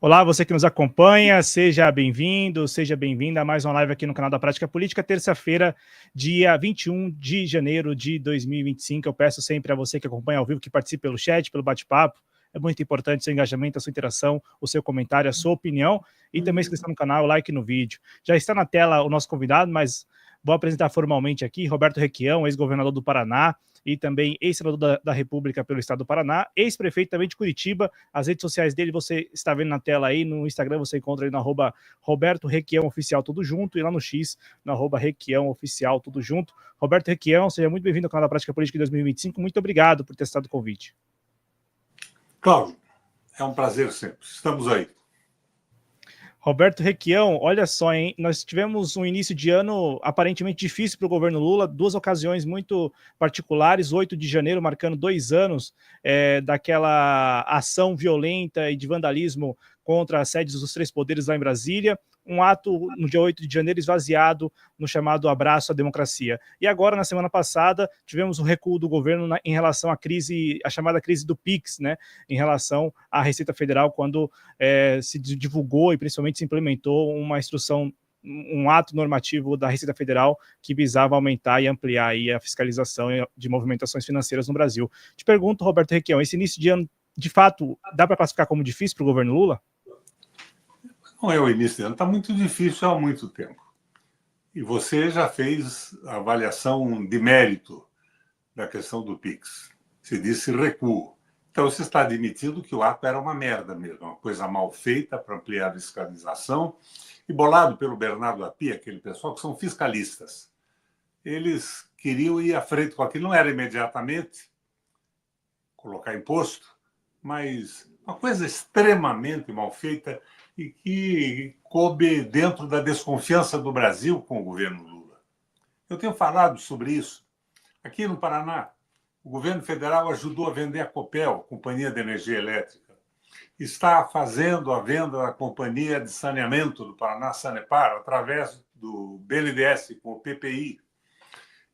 Olá, você que nos acompanha, seja bem-vindo, seja bem-vinda a mais uma live aqui no canal da Prática Política, terça-feira, dia 21 de janeiro de 2025. Eu peço sempre a você que acompanha ao vivo, que participe pelo chat, pelo bate-papo. É muito importante o seu engajamento, a sua interação, o seu comentário, a sua opinião e também inscrição no canal, like no vídeo. Já está na tela o nosso convidado, mas vou apresentar formalmente aqui, Roberto Requião, ex-governador do Paraná e também ex-senador da República pelo estado do Paraná, ex-prefeito também de Curitiba. As redes sociais dele você está vendo na tela aí, no Instagram você encontra aí no @Roberto Requião Oficial, tudo junto, e lá no X, no @Requião Oficial, tudo junto. Roberto Requião, seja muito bem-vindo ao canal da Prática Política de 2025, muito obrigado por ter aceitado o convite. Cláudio, é um prazer sempre, estamos aí. Roberto Requião, olha só, hein? Nós tivemos um início de ano aparentemente difícil para o governo Lula, duas ocasiões muito particulares, 8 de janeiro, marcando 2 anos daquela ação violenta e de vandalismo contra as sedes dos três poderes lá em Brasília, um ato no dia 8 de janeiro esvaziado no chamado Abraço à Democracia. E agora, na semana passada, tivemos um recuo do governo em relação à crise, a chamada crise do PIX, né? Em relação à Receita Federal, quando se divulgou e principalmente se implementou uma instrução, um ato normativo da Receita Federal que visava aumentar e ampliar aí a fiscalização de movimentações financeiras no Brasil. Te pergunto, Roberto Requião, esse início de ano, de fato, dá para classificar como difícil para o governo Lula? Não é o início de ano, está muito difícil há muito tempo. E você já fez a avaliação de mérito da questão do PIX. Você disse recuo. Então, você está admitindo que o ato era uma merda mesmo, uma coisa mal feita para ampliar a fiscalização e bolado pelo Bernardo Api, aquele pessoal que são fiscalistas. Eles queriam ir à frente com aquilo, não era imediatamente colocar imposto, mas uma coisa extremamente mal feita e que coube dentro da desconfiança do Brasil com o governo Lula. Eu tenho falado sobre isso. Aqui no Paraná, o governo federal ajudou a vender a Copel, Companhia de Energia Elétrica. Está fazendo a venda da Companhia de Saneamento do Paraná, Sanepar, através do BNDES, com o PPI.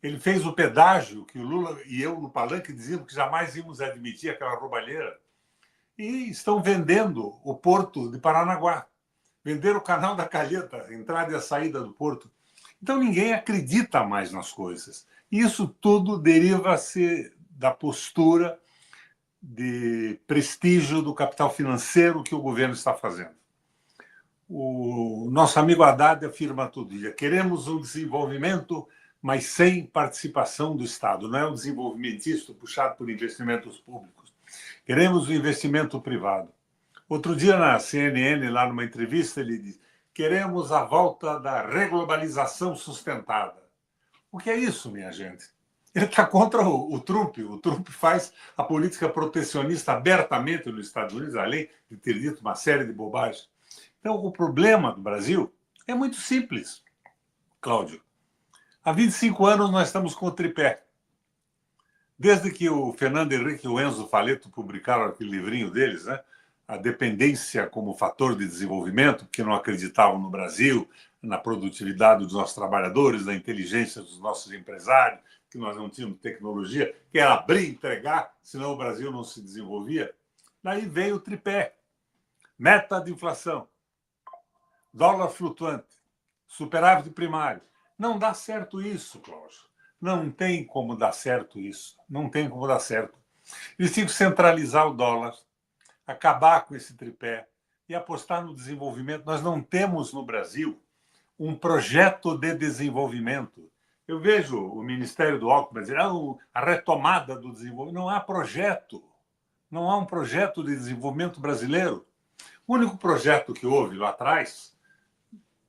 Ele fez o pedágio que o Lula e eu no palanque dizíamos que jamais íamos admitir aquela roubalheira. E estão vendendo o porto de Paranaguá. Venderam o canal da Calheta, a entrada e a saída do porto. Então ninguém acredita mais nas coisas. Isso tudo deriva-se da postura de prestígio do capital financeiro que o governo está fazendo. O nosso amigo Haddad afirma todo dia: queremos um desenvolvimento, mas sem participação do Estado. Não é um desenvolvimentista puxado por investimentos públicos. Queremos o investimento privado. Outro dia, na CNN, lá numa entrevista, ele disse: queremos a volta da reglobalização sustentada. O que é isso, minha gente? Ele está contra o Trump. O Trump faz a política protecionista abertamente nos Estados Unidos, além de ter dito uma série de bobagens. Então, o problema do Brasil é muito simples, Cláudio. Há 25 anos nós estamos com o tripé. Desde que o Fernando Henrique e o Enzo Faleto publicaram aquele livrinho deles, né? A dependência como fator de desenvolvimento, porque não acreditavam no Brasil, na produtividade dos nossos trabalhadores, na inteligência dos nossos empresários, que nós não tínhamos tecnologia, que era abrir e entregar, senão o Brasil não se desenvolvia. Daí veio o tripé. Meta de inflação, dólar flutuante, superávit primário. Não dá certo isso, Cláudio. Não tem como dar certo isso. Não tem como dar certo. Eles tinham que centralizar o dólar, acabar com esse tripé e apostar no desenvolvimento. Nós não temos no Brasil um projeto de desenvolvimento. Eu vejo o Ministério do Alckmin dizer a retomada do desenvolvimento. Não há projeto. Não há um projeto de desenvolvimento brasileiro. O único projeto que houve lá atrás,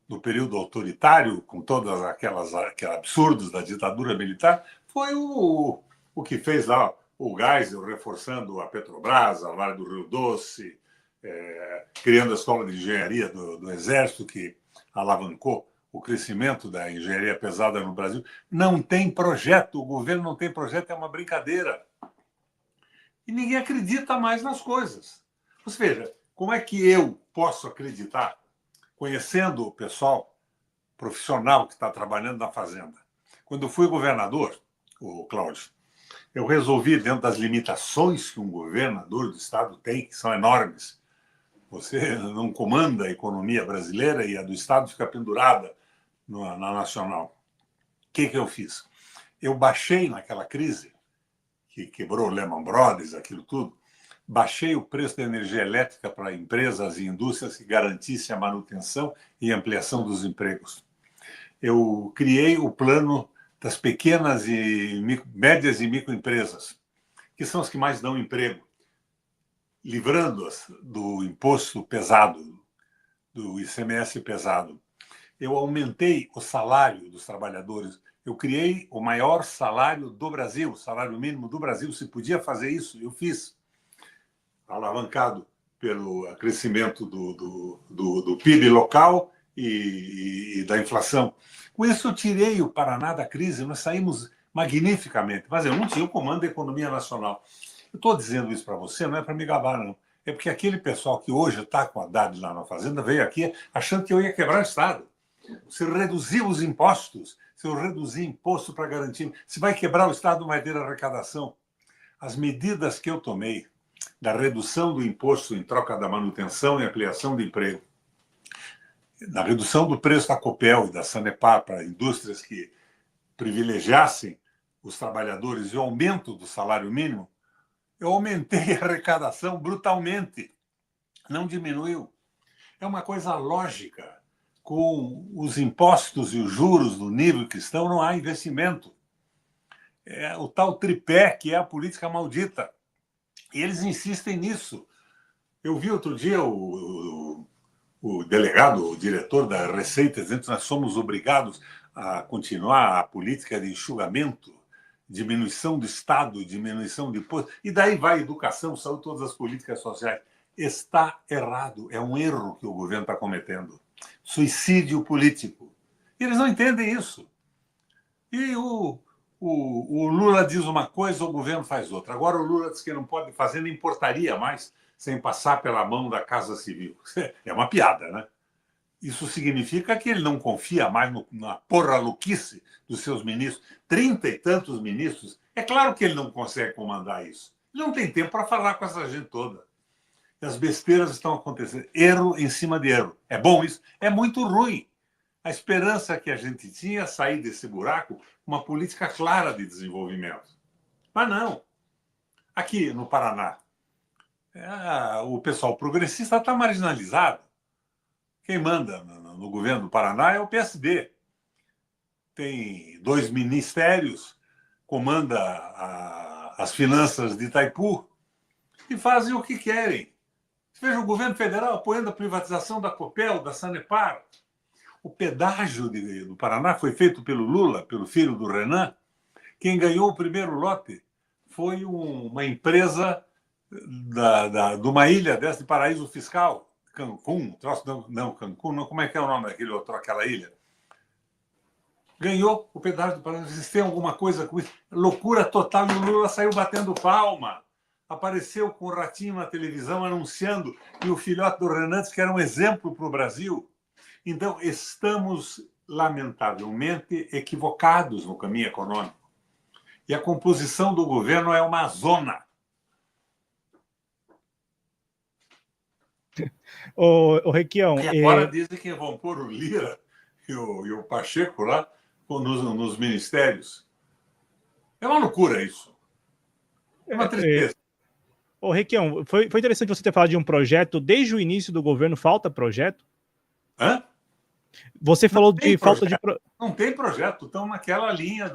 no período autoritário, com todos aqueles absurdos da ditadura militar, foi o que fez lá o Geisel reforçando a Petrobras, a Vale do Rio Doce, criando a escola de engenharia do Exército, que alavancou o crescimento da engenharia pesada no Brasil. Não tem projeto, o governo não tem projeto, é uma brincadeira. E ninguém acredita mais nas coisas. Você veja, como é que eu posso acreditar, conhecendo o pessoal profissional que está trabalhando na fazenda? Quando eu fui governador, o Cláudio, eu resolvi, dentro das limitações que um governador do Estado tem, que são enormes, Você não comanda a economia brasileira e a do Estado fica pendurada na nacional. O que eu fiz? Eu baixei naquela crise, que quebrou Lehman Brothers, aquilo tudo, baixei o preço da energia elétrica para empresas e indústrias que garantissem a manutenção e ampliação dos empregos. Eu criei o plano das pequenas e médias e microempresas, que são as que mais dão emprego, livrando-as do imposto pesado, do ICMS pesado. Eu aumentei o salário dos trabalhadores. Eu criei o maior salário do Brasil, o salário mínimo do Brasil. Se podia fazer isso, eu fiz. Alavancado pelo crescimento do PIB local e da inflação. Com isso, eu tirei o Paraná da crise, nós saímos magnificamente, mas eu não tinha o comando da economia nacional. Eu estou dizendo isso para você, não é para me gabar, não. É porque aquele pessoal que hoje está com a Haddad lá na Fazenda veio aqui achando que eu ia quebrar o Estado. Se reduzir os impostos, se eu reduzir imposto para garantir, se vai quebrar o Estado, não vai ter arrecadação. As medidas que eu tomei da redução do imposto em troca da manutenção e ampliação de emprego, da redução do preço da Copel e da Sanepar para indústrias que privilegiassem os trabalhadores e o aumento do salário mínimo, eu aumentei a arrecadação brutalmente. Não diminuiu. É uma coisa lógica. Com os impostos e os juros no nível que estão, não há investimento. É o tal tripé que é a política maldita. E eles insistem nisso. Eu vi outro dia o delegado, o diretor da Receita, dizendo que nós somos obrigados a continuar a política de enxugamento, diminuição do Estado, diminuição de imposto. E daí vai educação, saúde, todas as políticas sociais. Está errado. É um erro que o governo está cometendo. Suicídio político. E eles não entendem isso. E o Lula diz uma coisa, o governo faz outra. Agora o Lula diz que não pode fazer nem portaria mais sem passar pela mão da Casa Civil. É uma piada, né? Isso significa que ele não confia mais na porra-louquice dos seus ministros. 30 e tantos ministros. É claro que ele não consegue comandar isso. Ele não tem tempo para falar com essa gente toda. E as besteiras estão acontecendo. Erro em cima de erro. É bom isso? É muito ruim. A esperança que a gente tinha é sair desse buraco uma política clara de desenvolvimento. Mas não. Aqui no Paraná, o pessoal progressista está marginalizado. Quem manda no governo do Paraná é o PSD. Tem 2 ministérios, comanda as finanças de Itaipu e fazem o que querem. Veja o governo federal apoiando a privatização da Copel, da Sanepar. O pedágio do Paraná foi feito pelo Lula, pelo filho do Renan. Quem ganhou o primeiro lote foi uma empresa de uma ilha dessa de paraíso fiscal, Cancún, não, Cancún, não, como é que é o nome daquele outro, aquela ilha? Ganhou o pedágio do Paraná. Vocês têm alguma coisa com isso? Loucura total, e o Lula saiu batendo palma. Apareceu com o ratinho na televisão anunciando que o filhote do Renan disse que era um exemplo para o Brasil. Então, estamos, lamentavelmente, equivocados no caminho econômico. E a composição do governo é uma zona. Ô Requião... E agora dizem que vão pôr o Lira e o Pacheco lá nos ministérios. É uma loucura isso. É uma tristeza. Ô Requião, foi interessante você ter falado de um projeto. Desde o início do governo, falta projeto? Hã? Você falou de falta de... Não tem projeto. Estão naquela linha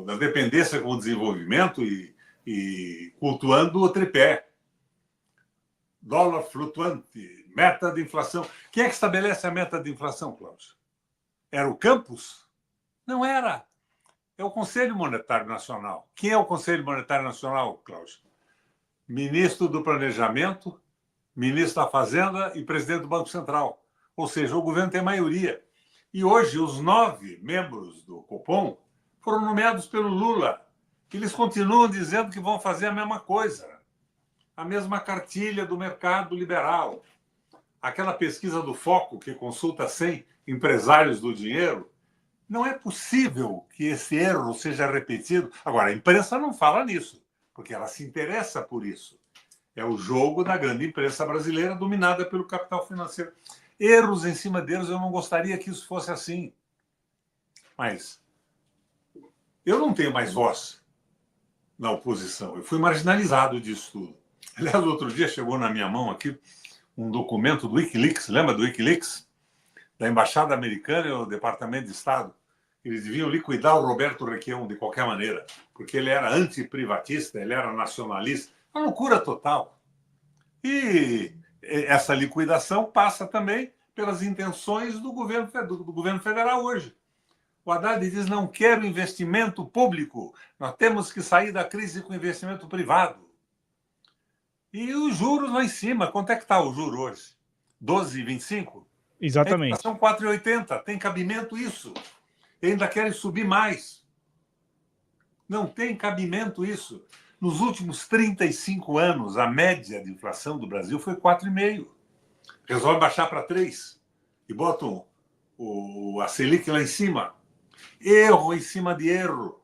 da dependência com o desenvolvimento e cultuando o tripé. Dólar flutuante, meta de inflação. Quem é que estabelece a meta de inflação, Cláudio? Era o Campos? Não era. É o Conselho Monetário Nacional. Quem é o Conselho Monetário Nacional, Cláudio? Ministro do Planejamento, ministro da Fazenda e presidente do Banco Central. Ou seja, o governo tem maioria. E hoje, os 9 membros do Copom foram nomeados pelo Lula. Eles continuam dizendo que vão fazer a mesma coisa. A mesma cartilha do mercado liberal. Aquela pesquisa do Foco, que consulta 100 empresários do dinheiro, não é possível que esse erro seja repetido. Agora, a imprensa não fala nisso, porque ela se interessa por isso. É o jogo da grande imprensa brasileira dominada pelo capital financeiro. Erros em cima deles, eu não gostaria que isso fosse assim. Mas eu não tenho mais voz na oposição. Eu fui marginalizado disso tudo. Aliás, outro dia chegou na minha mão aqui um documento do Wikileaks. Lembra do Wikileaks? Da Embaixada Americana e o Departamento de Estado. Eles deviam liquidar o Roberto Requião de qualquer maneira, porque ele era antiprivatista, ele era nacionalista. Uma loucura total. E essa liquidação passa também pelas intenções do governo federal hoje. O Haddad diz: não quero investimento público, nós temos que sair da crise com investimento privado. E os juros lá em cima, quanto é que está o juro hoje? 12,25? Exatamente. A inflação 4,80, tem cabimento isso? E ainda querem subir mais. Não tem cabimento isso. Nos últimos 35 anos, a média de inflação do Brasil foi 4,5. Resolve baixar para 3 e botam a Selic lá em cima. Erro em cima de erro.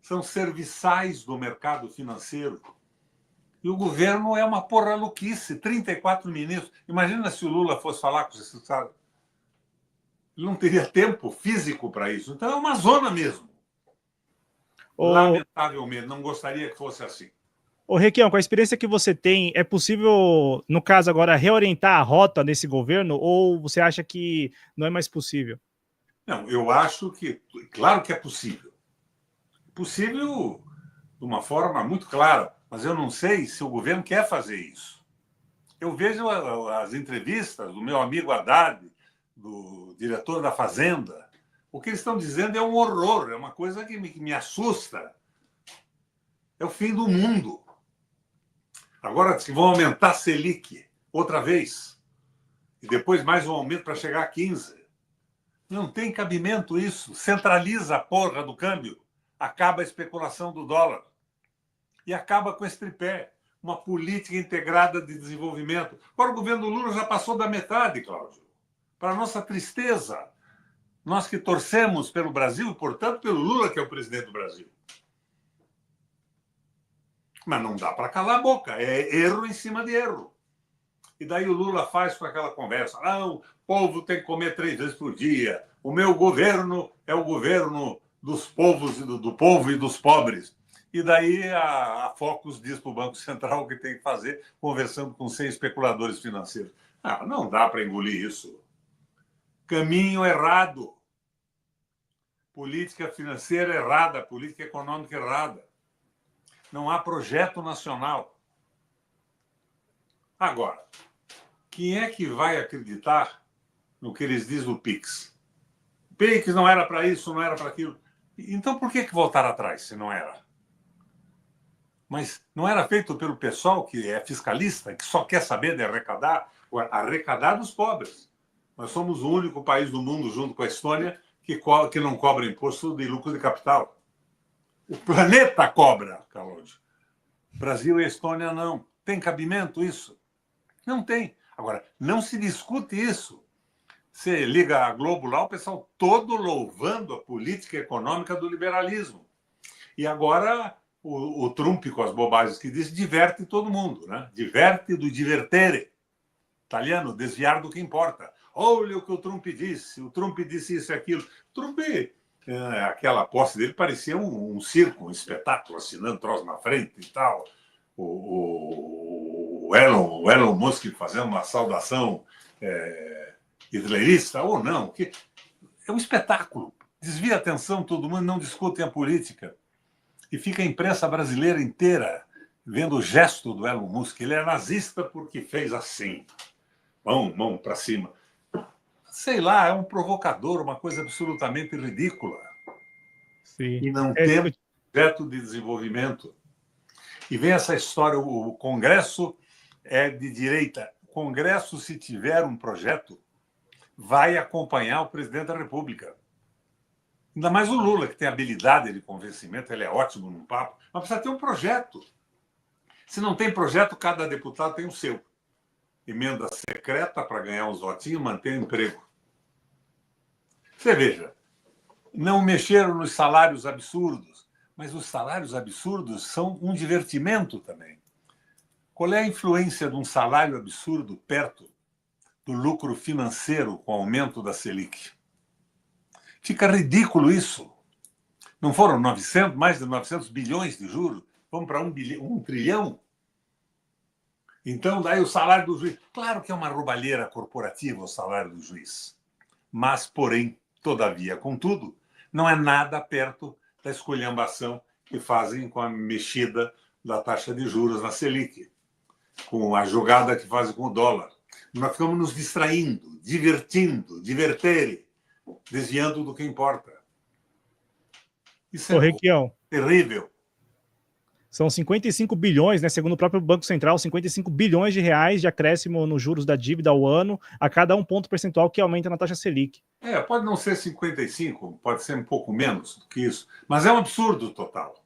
São serviçais do mercado financeiro. E o governo é uma porra-louquice. 34 ministros. Imagina se o Lula fosse falar com esses caras. Ele não teria tempo físico para isso. Então é uma zona mesmo. Lamentavelmente, não gostaria que fosse assim. Ô, Requião, com a experiência que você tem, é possível, no caso agora, reorientar a rota nesse governo ou você acha que não é mais possível? Não, eu acho que, claro que é possível. Possível de uma forma muito clara, mas eu não sei se o governo quer fazer isso. Eu vejo as entrevistas do meu amigo Haddad, do diretor da Fazenda. O que eles estão dizendo é um horror, é uma coisa que me assusta. É o fim do mundo. Agora que vão aumentar a Selic outra vez. E depois mais um aumento para chegar a 15. Não tem cabimento isso. Centraliza a porra do câmbio. Acaba a especulação do dólar. E acaba com esse tripé. Uma política integrada de desenvolvimento. Agora o governo Lula já passou da metade, Cláudio. Para nossa tristeza. Nós que torcemos pelo Brasil e, portanto, pelo Lula, que é o presidente do Brasil. Mas não dá para calar a boca. É erro em cima de erro. E daí o Lula faz com aquela conversa. Não, o povo tem que comer 3 vezes por dia. O meu governo é o governo dos povos, do povo e dos pobres. E daí a Focus diz para o Banco Central o que tem que fazer, conversando com 100 especuladores financeiros. Não dá para engolir isso. Caminho errado. Política financeira errada, política econômica errada. Não há projeto nacional. Agora, quem é que vai acreditar no que eles dizem do PIX? O PIX não era para isso, não era para aquilo. Então, por que voltar atrás, se não era? Mas não era feito pelo pessoal que é fiscalista, que só quer saber de arrecadar dos pobres. Nós somos o único país do mundo, junto com a Estônia, que não cobra imposto de lucro de capital. O planeta cobra, Cláudio. Brasil e Estônia não. Tem cabimento isso? Não tem. Agora, não se discute isso. Você liga a Globo lá, o pessoal todo louvando a política econômica do liberalismo. E agora o Trump, com as bobagens que diz, diverte todo mundo, né? Diverte do divertere. Italiano, desviar do que importa. Olha o que o Trump disse isso e aquilo. Trump, aquela posse dele parecia um circo, um espetáculo, assinando troço na frente e tal. O Elon Musk fazendo uma saudação hitlerista, ou não. É um espetáculo. Desvia a atenção, todo mundo não discute a política. E fica a imprensa brasileira inteira vendo o gesto do Elon Musk. Ele é nazista porque fez assim. Mão para cima. Sei lá, é um provocador, uma coisa absolutamente ridícula. Sim. E não tem projeto de desenvolvimento. E vem essa história, o Congresso é de direita. O Congresso, se tiver um projeto, vai acompanhar o presidente da República. Ainda mais o Lula, que tem habilidade de convencimento, ele é ótimo no papo, mas precisa ter um projeto. Se não tem projeto, cada deputado tem o seu. Emenda secreta para ganhar uns votinhos, manter o emprego. Você veja, não mexeram nos salários absurdos, mas os salários absurdos são um divertimento também. Qual é a influência de um salário absurdo perto do lucro financeiro com o aumento da Selic? Fica ridículo isso. Não foram mais de 900 bilhões de juros? Vamos para 1 trilhão? Então, daí o salário do juiz. Claro que é uma roubalheira corporativa o salário do juiz. Mas, porém, todavia, contudo, não é nada perto da esculhambação que fazem com a mexida da taxa de juros na Selic, com a jogada que fazem com o dólar. Nós ficamos nos distraindo, divertendo, desviando do que importa. Isso é Requião, terrível. são 55 bilhões, né, segundo o próprio Banco Central, 55 bilhões de reais de acréscimo nos juros da dívida ao ano, a cada 1 ponto percentual que aumenta na taxa Selic. Pode não ser 55, pode ser um pouco menos do que isso, mas é um absurdo total.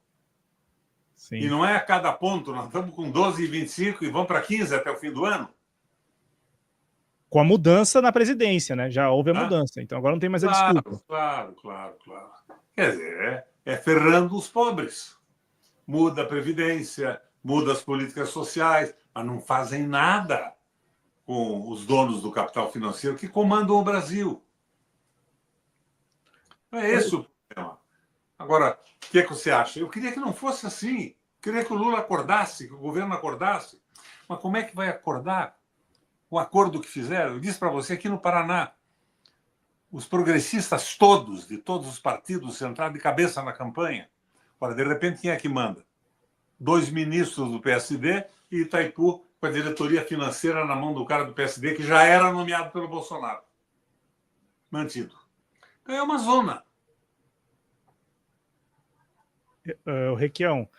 Sim. E não é a cada ponto, nós estamos com 12,25 e vamos para 15 até o fim do ano. Com a mudança na presidência, né? Já houve a mudança, então agora não tem mais a desculpa. Claro. Quer dizer, é ferrando os pobres. Muda a Previdência, muda as políticas sociais, mas não fazem nada com os donos do capital financeiro que comandam o Brasil. É esse o problema. Agora, o que você acha? Eu queria que não fosse assim. Eu queria que o Lula acordasse, que o governo acordasse. Mas como é que vai acordar? O acordo que fizeram, eu disse para você aqui no Paraná, os progressistas todos, de todos os partidos, entraram de cabeça na campanha. Ora, de repente, quem é que manda? 2 ministros do PSD e Itaipu com a diretoria financeira na mão do cara do PSD, que já era nomeado pelo Bolsonaro. Mantido. Então é uma zona. Requião,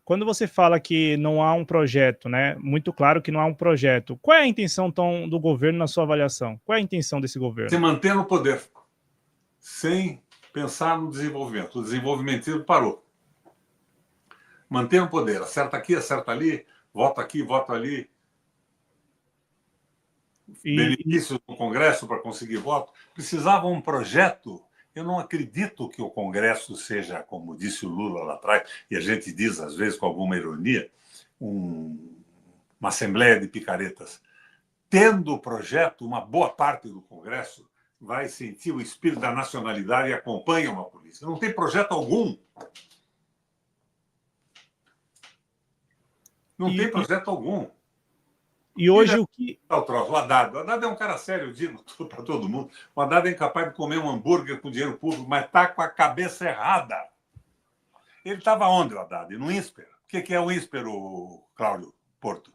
quando você fala que não há um projeto, né? Muito claro que não há um projeto. Qual é a intenção então, do governo na sua avaliação? Qual é a intenção desse governo? Se manter no poder, sem pensar no desenvolvimento. O desenvolvimentismo parou. Manter no poder. Acerta aqui, acerta ali, vota aqui, vota ali. Benefícios do Congresso para conseguir voto. Precisava um projeto. Eu não acredito que o Congresso seja, como disse o Lula lá atrás, e a gente diz, às vezes, com alguma ironia, uma assembleia de picaretas. Tendo o projeto, uma boa parte do Congresso vai sentir o espírito da nacionalidade e acompanha uma polícia. Não tem projeto algum. Não tem projeto algum. E hoje o que... O Haddad é um cara sério, digo para todo mundo. O Haddad é incapaz de comer um hambúrguer com dinheiro público, mas está com a cabeça errada. Ele estava onde, o Haddad? No INSPER. O que é o INSPER, Cláudio Porto?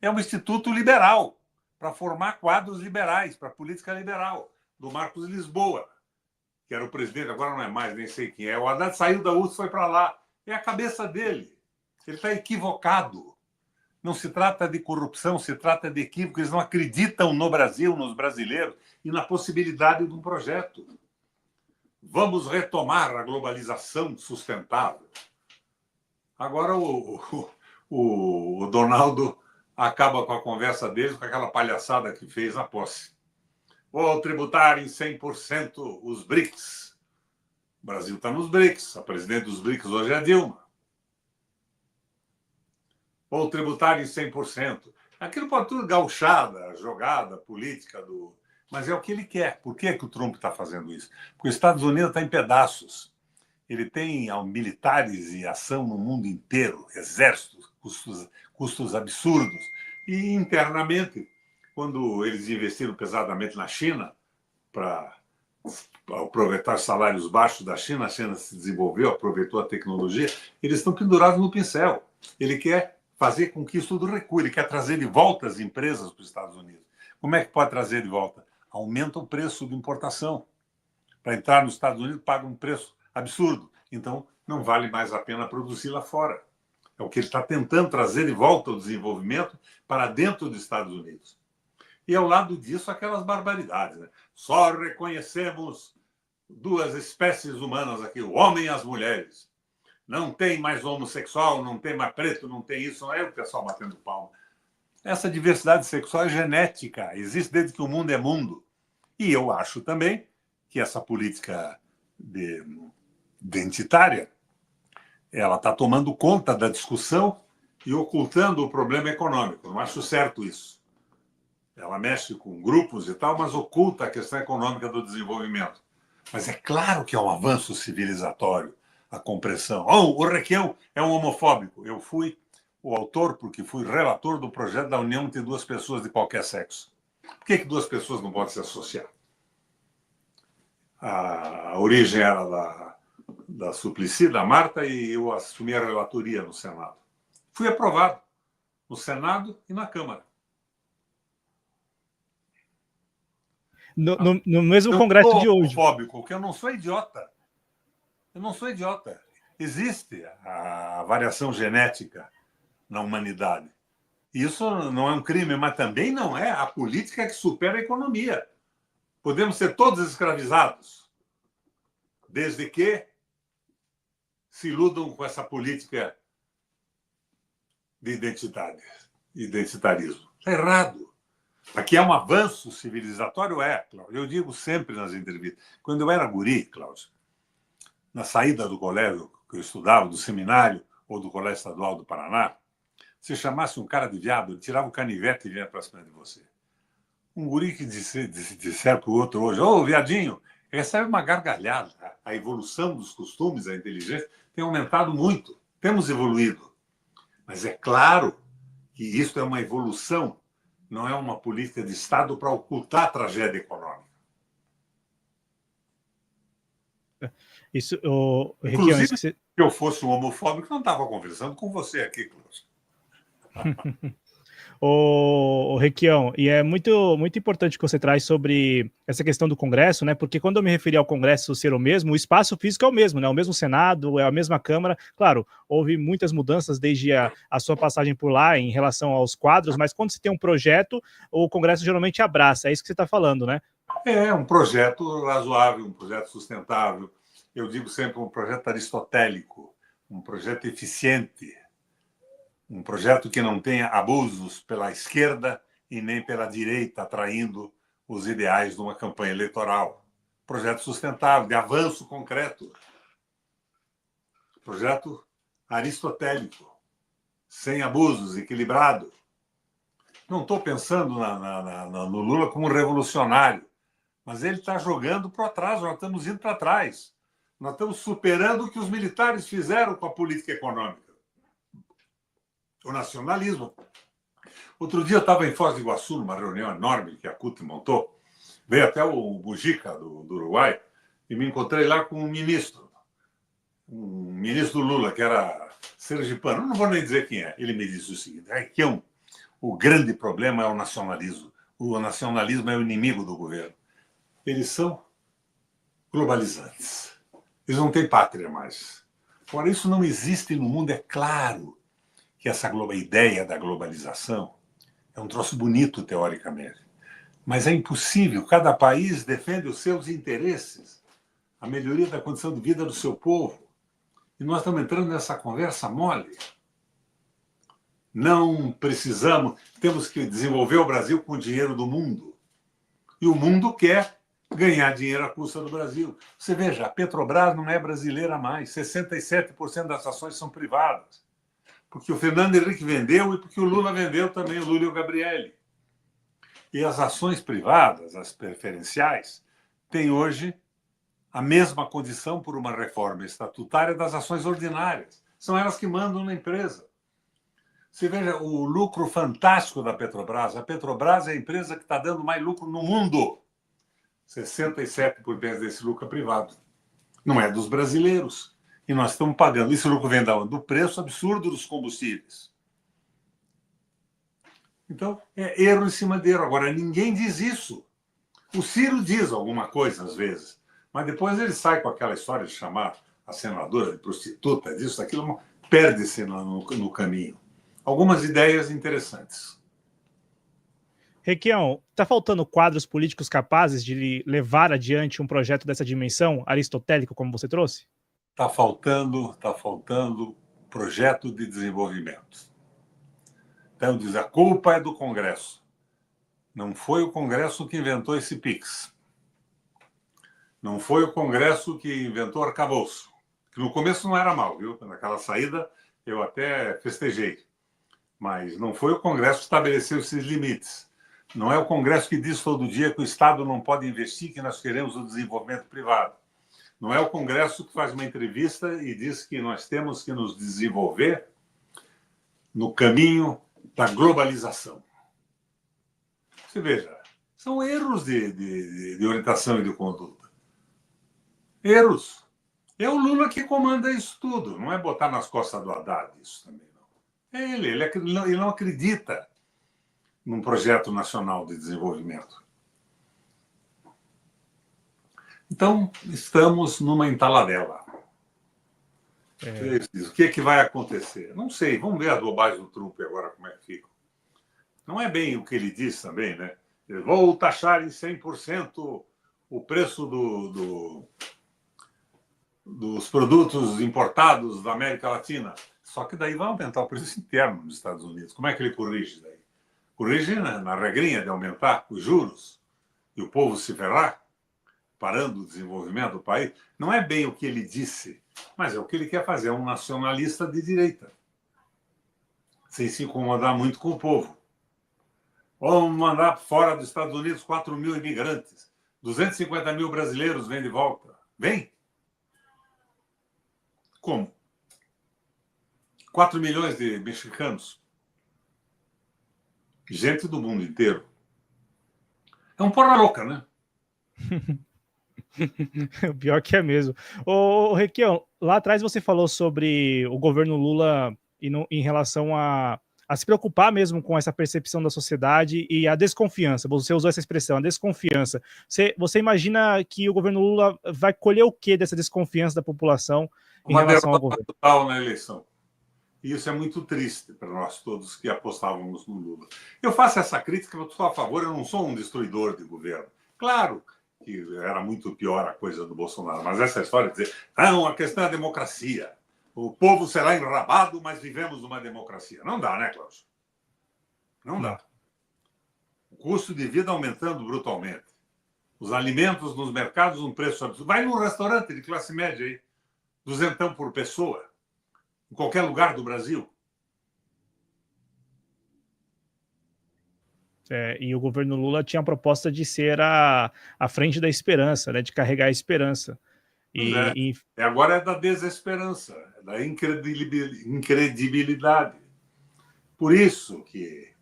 É um instituto liberal para formar quadros liberais, para a política liberal, do Marcos Lisboa, que era o presidente, agora não é mais, nem sei quem é. O Haddad saiu da USP e foi para lá. É a cabeça dele. Ele está equivocado. Não se trata de corrupção, se trata de equívoco. Eles não acreditam no Brasil, nos brasileiros e na possibilidade de um projeto. Vamos retomar a globalização sustentável. Agora o Donaldo acaba com a conversa deles com aquela palhaçada que fez na posse. Vou tributar em 100% os BRICS. O Brasil está nos BRICS. A presidente dos BRICS hoje é a Dilma. Ou tributar em 100%. Aquilo pode tudo gauchada, jogada política do... Mas é o que ele quer. Por que o Trump está fazendo isso? Porque os Estados Unidos está em pedaços. Ele tem militares e ação no mundo inteiro, exércitos, custos absurdos. E internamente, quando eles investiram pesadamente na China para aproveitar salários baixos da China, a China se desenvolveu, aproveitou a tecnologia, eles estão pendurados no pincel. Ele quer fazer com que isso tudo recue. Ele quer trazer de volta as empresas para os Estados Unidos. Como é que pode trazer de volta? Aumenta o preço de importação. Para entrar nos Estados Unidos, paga um preço absurdo. Então, não vale mais a pena produzir lá fora. É o que ele está tentando trazer de volta o desenvolvimento para dentro dos Estados Unidos. E, ao lado disso, aquelas barbaridades. Né? Só reconhecemos 2 espécies humanas aqui, o homem e as mulheres. Não tem mais homossexual, não tem mais preto, não tem isso. Não é o pessoal batendo palma. Essa diversidade sexual é genética, existe desde que o mundo é mundo. E eu acho também que essa política identitária ela está tomando conta da discussão e ocultando o problema econômico. Não acho certo isso. Ela mexe com grupos e tal, mas oculta a questão econômica do desenvolvimento. Mas é claro que é um avanço civilizatório a compreensão. Oh, o Requião é um homofóbico. Eu fui o autor, porque fui relator do projeto da união entre duas pessoas de qualquer sexo. Por que duas pessoas não podem se associar? A origem era da Suplicy, da Marta, e eu assumi a relatoria no Senado. Fui aprovado no Senado e na Câmara. No mesmo eu congresso de sou hoje. homofóbico, porque eu não sou idiota. Eu não sou idiota. Existe a variação genética na humanidade. Isso não é um crime, mas também não é a política que supera a economia. Podemos ser todos escravizados, desde que se iludam com essa política de identitarismo. Está errado. Aqui é um avanço civilizatório, Cláudio. Eu digo sempre nas entrevistas. Quando eu era guri, Cláudio, na saída do colégio que eu estudava, do seminário ou do Colégio Estadual do Paraná, se chamasse um cara de viado, ele tirava o canivete e vinha para cima de você. Um guri que disser para o outro hoje, ô, viadinho, recebe uma gargalhada. A evolução dos costumes, a inteligência, tem aumentado muito. Temos evoluído. Mas é claro que isso é uma evolução, não é uma política de Estado para ocultar a tragédia econômica. Isso, Inclusive, se eu fosse um homofóbico, não estava conversando com você aqui, Cláudio. O Requião, e é muito, muito importante que você traz sobre essa questão do Congresso, né? Porque quando eu me referi ao Congresso ser o mesmo, o espaço físico é o mesmo, né? O mesmo Senado, é a mesma Câmara. Claro, houve muitas mudanças desde a sua passagem por lá em relação aos quadros, mas quando se tem um projeto, o Congresso geralmente abraça. É isso que você está falando, né? É um projeto razoável, um projeto sustentável. Eu digo sempre um projeto aristotélico, um projeto eficiente, um projeto que não tenha abusos pela esquerda e nem pela direita, atraindo os ideais de uma campanha eleitoral. Projeto sustentável, de avanço concreto. Projeto aristotélico, sem abusos, equilibrado. Não estou pensando no Lula como um revolucionário, mas ele está jogando para trás, nós estamos indo para trás. Nós estamos superando o que os militares fizeram com a política econômica. O nacionalismo. Outro dia eu estava em Foz do Iguaçu, numa reunião enorme que a CUT montou. Veio até o Mujica, do Uruguai, e me encontrei lá com um ministro do Lula, que era sergipano. Não vou nem dizer quem é. Ele me disse o seguinte, que o grande problema é o nacionalismo. O nacionalismo é o inimigo do governo. Eles são globalizantes. Eles não têm pátria mais. Agora, isso não existe no mundo, é claro que essa ideia da globalização é um troço bonito, teoricamente. Mas é impossível. Cada país defende os seus interesses, a melhoria da condição de vida do seu povo. E nós estamos entrando nessa conversa mole. Não precisamos, temos que desenvolver o Brasil com o dinheiro do mundo. E o mundo quer ganhar dinheiro à custa do Brasil. Você veja, a Petrobras não é brasileira mais. 67% das ações são privadas. Porque o Fernando Henrique vendeu e porque o Lula vendeu também, o Lula e o Gabrielli. E as ações privadas, as preferenciais, têm hoje a mesma condição por uma reforma estatutária das ações ordinárias. São elas que mandam na empresa. Você veja o lucro fantástico da Petrobras. A Petrobras é a empresa que está dando mais lucro no mundo. 67% desse lucro é privado. Não é dos brasileiros. E nós estamos pagando. Esse lucro vem da onde? Do preço absurdo dos combustíveis. Então, é erro em cima de erro. Agora, ninguém diz isso. O Ciro diz alguma coisa, às vezes, mas depois ele sai com aquela história de chamar a senadora de prostituta, disso, daquilo, perde-se no caminho. Algumas ideias interessantes. Requião, está faltando quadros políticos capazes de levar adiante um projeto dessa dimensão, aristotélico, como você trouxe? Está faltando projeto de desenvolvimento. Então, diz, a culpa é do Congresso. Não foi o Congresso que inventou esse PIX. Não foi o Congresso que inventou o arcabouço. Que no começo não era mal, viu? Naquela saída eu até festejei. Mas não foi o Congresso que estabeleceu esses limites. Não é o Congresso que diz todo dia que o Estado não pode investir, que nós queremos o desenvolvimento privado. Não é o Congresso que faz uma entrevista e diz que nós temos que nos desenvolver no caminho da globalização. Você veja, são erros de orientação e de conduta. Erros. É o Lula que comanda isso tudo. Não é botar nas costas do Haddad isso também, não. É ele não acredita num projeto nacional de desenvolvimento. Então, estamos numa entaladela. O que vai acontecer? Não sei. Vamos ver a bobagem do Trump agora, como é que fica. Não é bem o que ele diz também, né? Vou taxar em 100% o preço dos produtos importados da América Latina. Só que daí vai aumentar o preço interno nos Estados Unidos. Como é que ele corrige daí? Corrige na regrinha de aumentar os juros e o povo se ferrar, parando o desenvolvimento do país. Não é bem o que ele disse, mas é o que ele quer fazer. É um nacionalista de direita, sem se incomodar muito com o povo. Vamos mandar fora dos Estados Unidos 4 mil imigrantes. 250 mil brasileiros vêm de volta. Vem? Como? 4 milhões de mexicanos. Gente do mundo inteiro. É um porra louca, né? O pior que é mesmo. Ô, Requião, lá atrás você falou sobre o governo Lula em relação a se preocupar mesmo com essa percepção da sociedade e a desconfiança. Você usou essa expressão, a desconfiança. Você imagina que o governo Lula vai colher o que dessa desconfiança da população em relação ao governo? Uma derrota total na eleição. E isso é muito triste para nós todos que apostávamos no Lula. Eu faço essa crítica, eu estou a favor, eu não sou um destruidor de governo. Claro que era muito pior a coisa do Bolsonaro, mas essa história de dizer, não, a questão é a democracia. O povo será enrabado, mas vivemos numa democracia. Não dá, né, Cláudio? Não dá. O custo de vida aumentando brutalmente. Os alimentos nos mercados, um preço absurdo. Vai num restaurante de classe média aí, 200 por pessoa, em qualquer lugar do Brasil. E o governo Lula tinha a proposta de ser a frente da esperança, né, de carregar a esperança. Agora é da desesperança, é da incredibilidade. Por isso que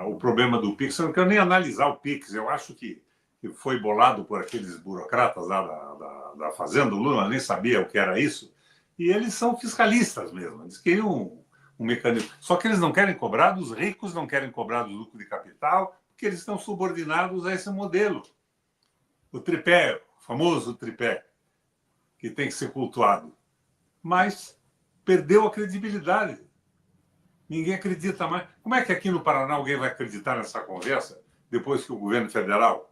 o problema do PIX, eu não quero nem analisar o PIX, eu acho que foi bolado por aqueles burocratas lá da Fazenda, o Lula nem sabia o que era isso, e eles são fiscalistas mesmo, eles queriam um mecanismo. Só que eles não querem cobrar dos ricos, não querem cobrar do lucro de capital, porque eles estão subordinados a esse modelo. O tripé, o famoso tripé, que tem que ser cultuado. Mas perdeu a credibilidade. Ninguém acredita mais. Como é que aqui no Paraná alguém vai acreditar nessa conversa depois que o governo federal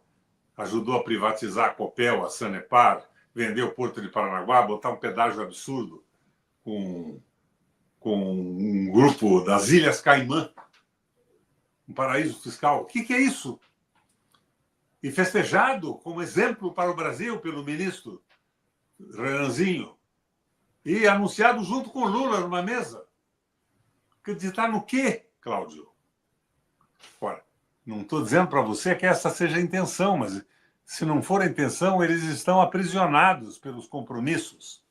ajudou a privatizar a Copel, a Sanepar, vender o Porto de Paranaguá, botar um pedágio absurdo com um grupo das Ilhas Caimã, um paraíso fiscal? O que é isso? E festejado como exemplo para o Brasil pelo ministro Renanzinho e anunciado junto com Lula numa mesa. Acreditar no quê, Cláudio? Ora, não estou dizendo para você que essa seja a intenção, mas se não for a intenção, eles estão aprisionados pelos compromissos,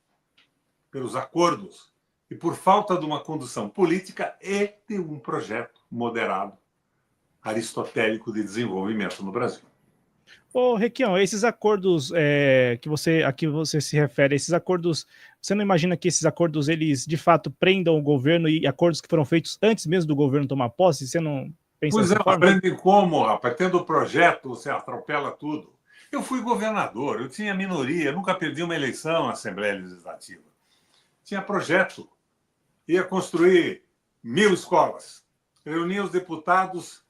pelos acordos e por falta de uma condução política e de um projeto moderado, aristotélico de desenvolvimento no Brasil. Ô, Requião, esses acordos a que você se refere, esses acordos, você não imagina que esses acordos, eles de fato prendam o governo e acordos que foram feitos antes mesmo do governo tomar posse? Você não pensa dessa forma? Aprende como, rapaz? Tendo projeto, você atropela tudo. Eu fui governador, eu tinha minoria, nunca perdi uma eleição na Assembleia Legislativa. Tinha projeto, ia construir 1000 escolas, reunia os deputados.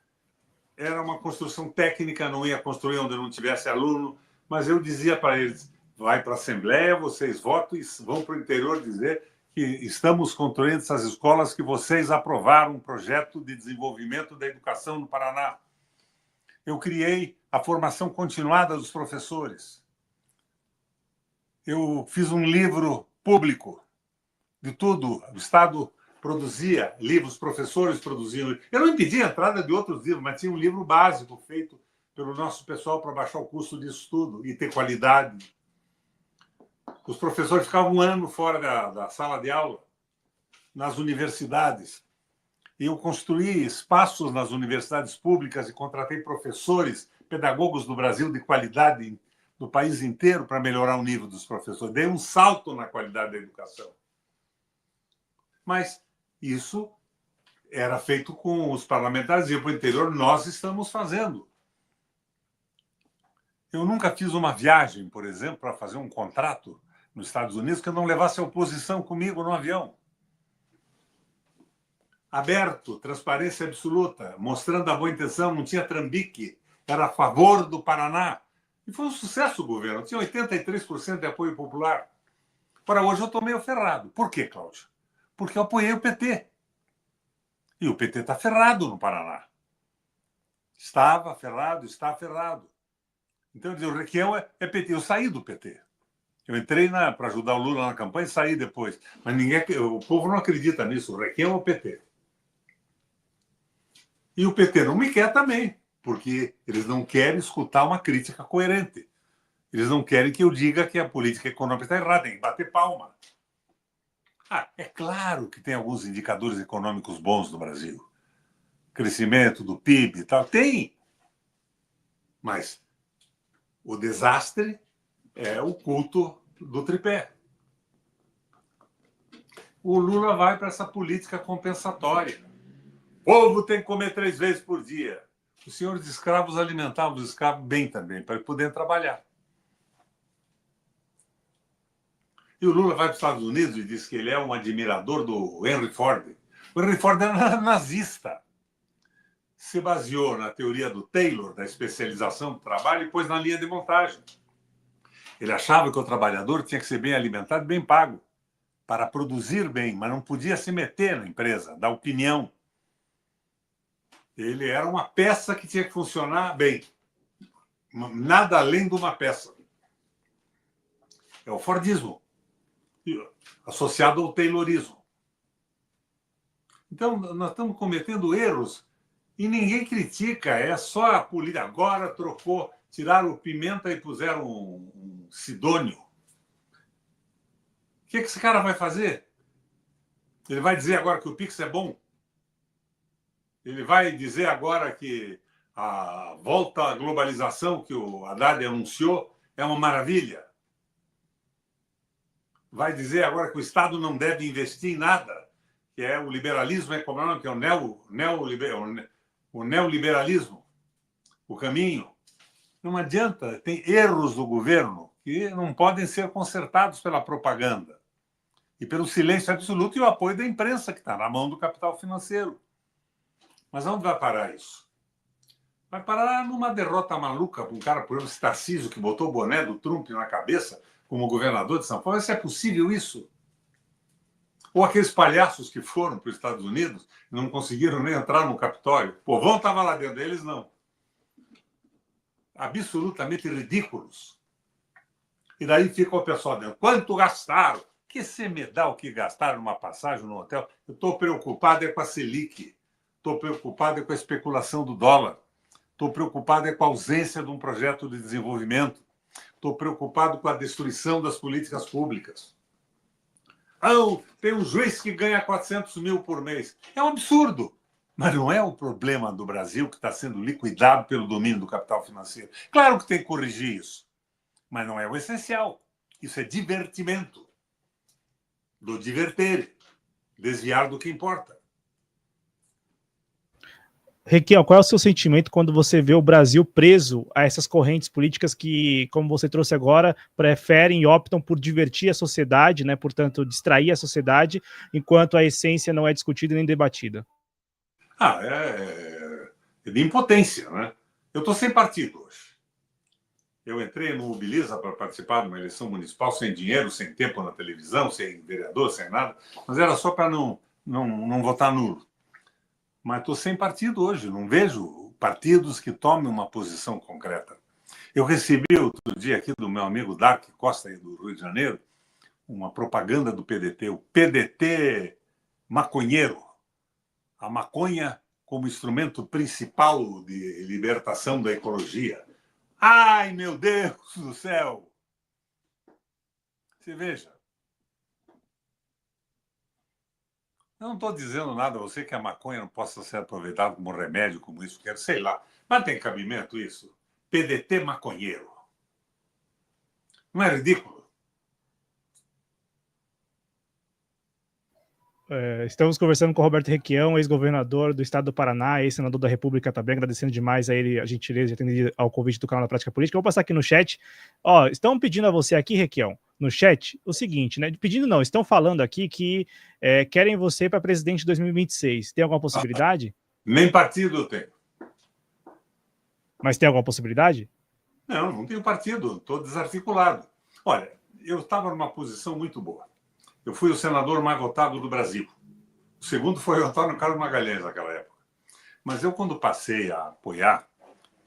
Era uma construção técnica, não ia construir onde não tivesse aluno, mas eu dizia para eles, vai para a Assembleia, vocês votam e vão para o interior dizer que estamos construindo essas escolas que vocês aprovaram um projeto de desenvolvimento da educação no Paraná. Eu criei a formação continuada dos professores. Eu fiz um livro público de tudo. O Estado produzia livros, professores produziam. Eu não impedi a entrada de outros livros, mas tinha um livro básico feito pelo nosso pessoal para baixar o custo de estudo e ter qualidade. Os professores ficavam um ano fora da sala de aula, nas universidades. E eu construí espaços nas universidades públicas e contratei professores, pedagogos do Brasil de qualidade do país inteiro para melhorar o nível dos professores. Dei um salto na qualidade da educação. Mas isso era feito com os parlamentares, e para o interior nós estamos fazendo. Eu nunca fiz uma viagem, por exemplo, para fazer um contrato nos Estados Unidos que eu não levasse a oposição comigo no avião. Aberto, transparência absoluta, mostrando a boa intenção, não tinha trambique, era a favor do Paraná. E foi um sucesso o governo, tinha 83% de apoio popular. Para hoje eu estou meio ferrado. Por quê, Cláudio? Porque eu apoiei o PT. E o PT está ferrado no Paraná. Estava ferrado, está ferrado. Então, eu digo, o Requião é PT. Eu saí do PT. Eu entrei para ajudar o Lula na campanha e saí depois. Mas o povo não acredita nisso. O Requião é o PT. E o PT não me quer também, porque eles não querem escutar uma crítica coerente. Eles não querem que eu diga que a política econômica está errada, tem que bater palma. É claro que tem alguns indicadores econômicos bons no Brasil. Crescimento do PIB e tal. Tem. Mas o desastre é o culto do tripé. O Lula vai para essa política compensatória. O povo tem que comer 3 vezes por dia. Os senhores escravos alimentavam os escravos bem também, para eles poderem trabalhar. E o Lula vai para os Estados Unidos e diz que ele é um admirador do Henry Ford. O Henry Ford era nazista. Se baseou na teoria do Taylor, da especialização do trabalho, e pôs na linha de montagem. Ele achava que o trabalhador tinha que ser bem alimentado e bem pago para produzir bem, mas não podia se meter na empresa, dar opinião. Ele era uma peça que tinha que funcionar bem. Nada além de uma peça. É o Fordismo, associado ao Taylorismo. Então, nós estamos cometendo erros e ninguém critica, é só a política. Agora trocou, tiraram o Pimenta e puseram um Sidônio. O que esse cara vai fazer? Ele vai dizer agora que o Pix é bom? Ele vai dizer agora que a volta à globalização que o Haddad anunciou é uma maravilha? Vai dizer agora que o Estado não deve investir em nada, que é o liberalismo econômico, que é o neoliberalismo, o caminho? Não adianta, tem erros do governo que não podem ser consertados pela propaganda e pelo silêncio absoluto e o apoio da imprensa, que está na mão do capital financeiro. Mas onde vai parar isso? Vai parar numa derrota maluca para um cara, por exemplo, esse Tarcísio, que botou o boné do Trump na cabeça como governador de São Paulo. Se é possível isso? Ou aqueles palhaços que foram para os Estados Unidos e não conseguiram nem entrar no Capitólio. O povão estava lá dentro, eles não. Absolutamente ridículos. E daí fica o pessoal dentro. Quanto gastaram? Que você me dá o que gastaram numa passagem no hotel? Eu estou preocupado com a Selic. Estou preocupado com a especulação do dólar. Estou preocupado com a ausência de um projeto de desenvolvimento. Estou preocupado com a destruição das políticas públicas. Tem um juiz que ganha 400 mil por mês. É um absurdo. Mas não é o problema do Brasil que está sendo liquidado pelo domínio do capital financeiro. Claro que tem que corrigir isso. Mas não é o essencial. Isso é divertimento. Do diverter. Desviar do que importa. Requião, qual é o seu sentimento quando você vê o Brasil preso a essas correntes políticas que, como você trouxe agora, preferem e optam por divertir a sociedade, né? Portanto, distrair a sociedade, enquanto a essência não é discutida nem debatida? É de impotência, né? Eu estou sem partido hoje. Eu entrei no Mobiliza para participar de uma eleição municipal sem dinheiro, sem tempo na televisão, sem vereador, sem nada, mas era só para não votar nulo. Mas estou sem partido hoje, não vejo partidos que tomem uma posição concreta. Eu recebi outro dia aqui do meu amigo Dark Costa, aí do Rio de Janeiro, uma propaganda do PDT. O PDT maconheiro, a maconha como instrumento principal de libertação da ecologia. Ai, meu Deus do céu! Você veja. Eu não estou dizendo nada a você que a maconha não possa ser aproveitada como remédio, como isso, quero, sei lá. Mas tem cabimento isso? PDT maconheiro. Não é ridículo? Estamos conversando com o Roberto Requião, ex-governador do estado do Paraná, ex-senador da República também, agradecendo demais a ele a gentileza de atender ao convite do canal da Prática Política. Eu vou passar aqui no chat. Ó, estão pedindo a você aqui, Requião, no chat, o seguinte, né? Pedindo não, estão falando aqui que querem você para presidente de 2026. Tem alguma possibilidade? Nem partido eu tenho. Mas tem alguma possibilidade? Não, não tenho partido, estou desarticulado. Olha, eu estava numa posição muito boa. Eu fui o senador mais votado do Brasil. O segundo foi o Antônio Carlos Magalhães naquela época. Mas eu, quando passei a apoiar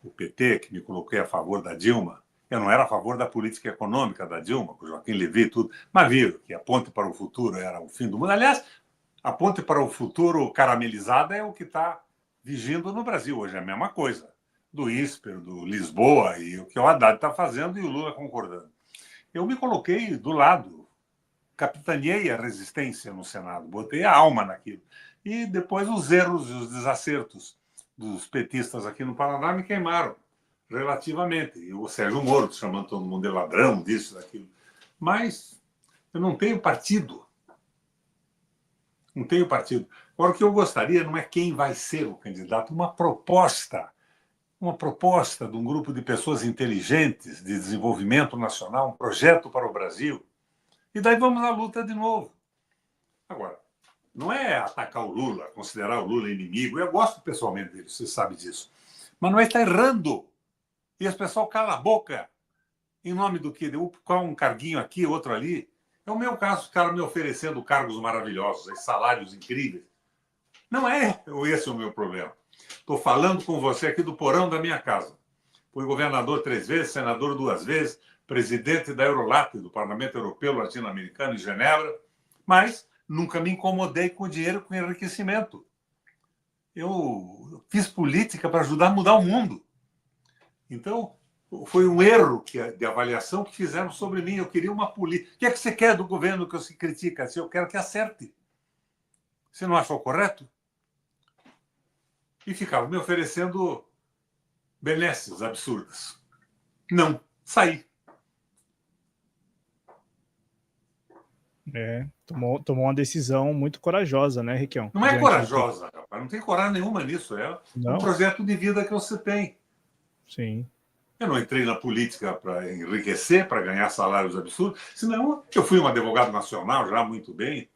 o PT, que me coloquei a favor da Dilma, eu não era a favor da política econômica da Dilma, com Joaquim Levy e tudo, mas viram que a ponte para o futuro era o fim do mundo. Aliás, a ponte para o futuro caramelizada é o que está vigindo no Brasil hoje, é a mesma coisa. Do INSPER, do Lisboa, e o que o Haddad está fazendo e o Lula concordando. Eu me coloquei do lado, capitaneei a resistência no Senado, botei a alma naquilo. E depois os erros e os desacertos dos petistas aqui no Paraná me queimaram relativamente. E o Sérgio Moro chamando todo mundo de ladrão, disso, daquilo. Mas eu não tenho partido. Não tenho partido. Agora, o que eu gostaria não é quem vai ser o candidato, uma proposta de um grupo de pessoas inteligentes, de desenvolvimento nacional, um projeto para o Brasil. E daí vamos à luta de novo. Agora, não é atacar o Lula, considerar o Lula inimigo. Eu gosto pessoalmente dele, você sabe disso. Mas não é estar errando. E as pessoas calam a boca. Em nome do quê? De um carguinho aqui, outro ali. É o meu caso, os caras me oferecendo cargos maravilhosos, salários incríveis. Não é esse o meu problema. Estou falando com você aqui do porão da minha casa. Fui governador 3 vezes, senador 2 vezes, presidente da Eurolat, do Parlamento Europeu Latino-Americano, em Genebra, mas nunca me incomodei com dinheiro, com enriquecimento. Eu fiz política para ajudar a mudar o mundo. Então, foi um erro de avaliação que fizeram sobre mim. Eu queria uma política. O que é que você quer do governo que você critica? Se eu quero que acerte. Você não achou correto? E ficava me oferecendo benesses absurdas. Não, saí. Tomou uma decisão muito corajosa, né, Requião? Não é corajosa, rapaz. Não tem coragem nenhuma nisso. É um projeto de vida que você tem. Sim. Eu não entrei na política para enriquecer, para ganhar salários absurdos. Senão, eu fui um advogado nacional já muito bem.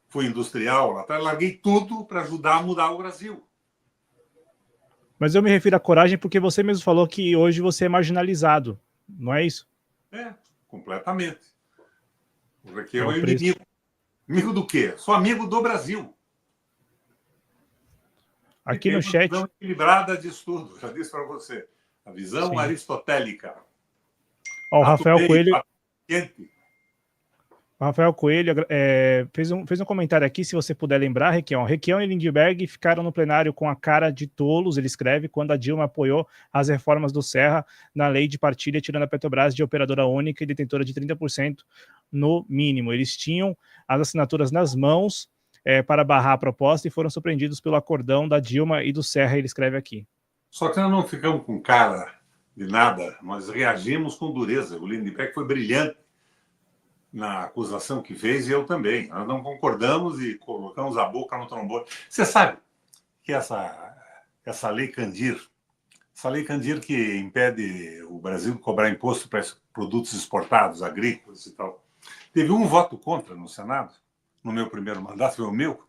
Fui industrial lá atrás. Larguei tudo para ajudar a mudar o Brasil. Mas eu me refiro à coragem porque você mesmo falou que hoje você é marginalizado, não é isso? É, completamente. Porque eu é inimigo. Inimigo do quê? Sou amigo do Brasil. Aqui no chat. Uma visão equilibrada disso tudo, já disse para você. A visão Sim. aristotélica. Ó, o Rafael Coelho. O Rafael Coelho fez um comentário aqui, se você puder lembrar, Requião. Requião e Lindbergh ficaram no plenário com a cara de tolos, ele escreve, quando a Dilma apoiou as reformas do Serra na lei de partilha, tirando a Petrobras de operadora única e detentora de 30% no mínimo. Eles tinham as assinaturas nas mãos para barrar a proposta e foram surpreendidos pelo acordão da Dilma e do Serra, ele escreve aqui. Só que nós não ficamos com cara de nada, nós reagimos com dureza. O Lindbergh foi brilhante na acusação que fez e eu também. Nós não concordamos e colocamos a boca no trombone. Você sabe que essa lei Candir que impede o Brasil de cobrar imposto para produtos exportados, agrícolas e tal, teve um voto contra no Senado, no meu primeiro mandato, foi o meu.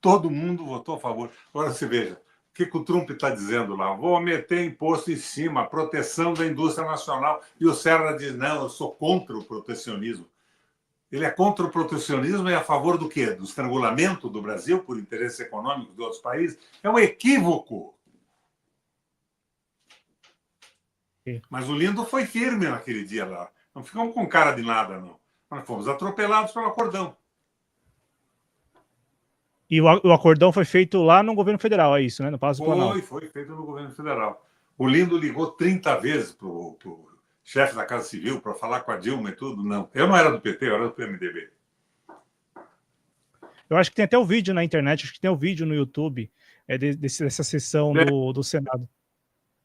Todo mundo votou a favor. Agora você veja, o que o Trump está dizendo lá? Vou meter imposto em cima, proteção da indústria nacional. E o Serra diz, não, eu sou contra o protecionismo. Ele é contra o protecionismo e a favor do quê? Do estrangulamento do Brasil por interesses econômicos de outros países? É um equívoco. Sim. Mas o Lindo foi firme naquele dia lá. Não ficamos com cara de nada, não. Nós fomos atropelados pelo acordão. E o acordão foi feito lá no governo federal, é isso, né? No Palácio do Planalto. Foi feito no governo federal. O Lindo ligou 30 vezes para o chefe da Casa Civil para falar com a Dilma e tudo. Não, eu não era do PT, eu era do PMDB. Eu acho que tem até o vídeo na internet, acho que tem o vídeo no YouTube dessa sessão do Senado.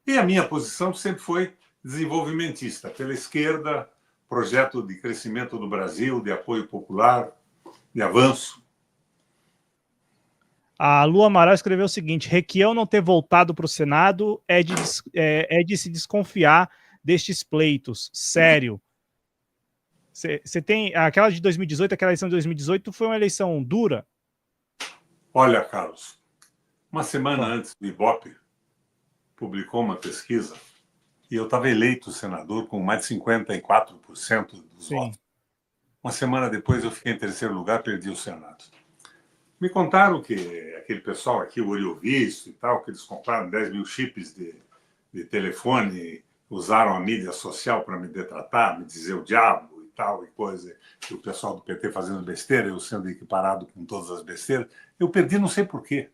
E a minha posição sempre foi desenvolvimentista, pela esquerda, projeto de crescimento do Brasil, de apoio popular, de avanço. A Lu Amaral escreveu o seguinte: Requião não ter voltado para o Senado é de se desconfiar destes pleitos. Sério. Você tem. Aquela de 2018, aquela eleição de 2018 foi uma eleição dura? Olha, Carlos, uma semana antes do Ibope publicou uma pesquisa e eu estava eleito senador com mais de 54% dos votos. Uma semana depois eu fiquei em terceiro lugar, perdi o Senado. Me contaram que aquele pessoal aqui, o Oriovisto e tal, que eles compraram 10 mil chips de telefone, usaram a mídia social para me detratar, me dizer o diabo e tal, e coisa, e o pessoal do PT fazendo besteira, eu sendo equiparado com todas as besteiras. Eu perdi não sei por quê.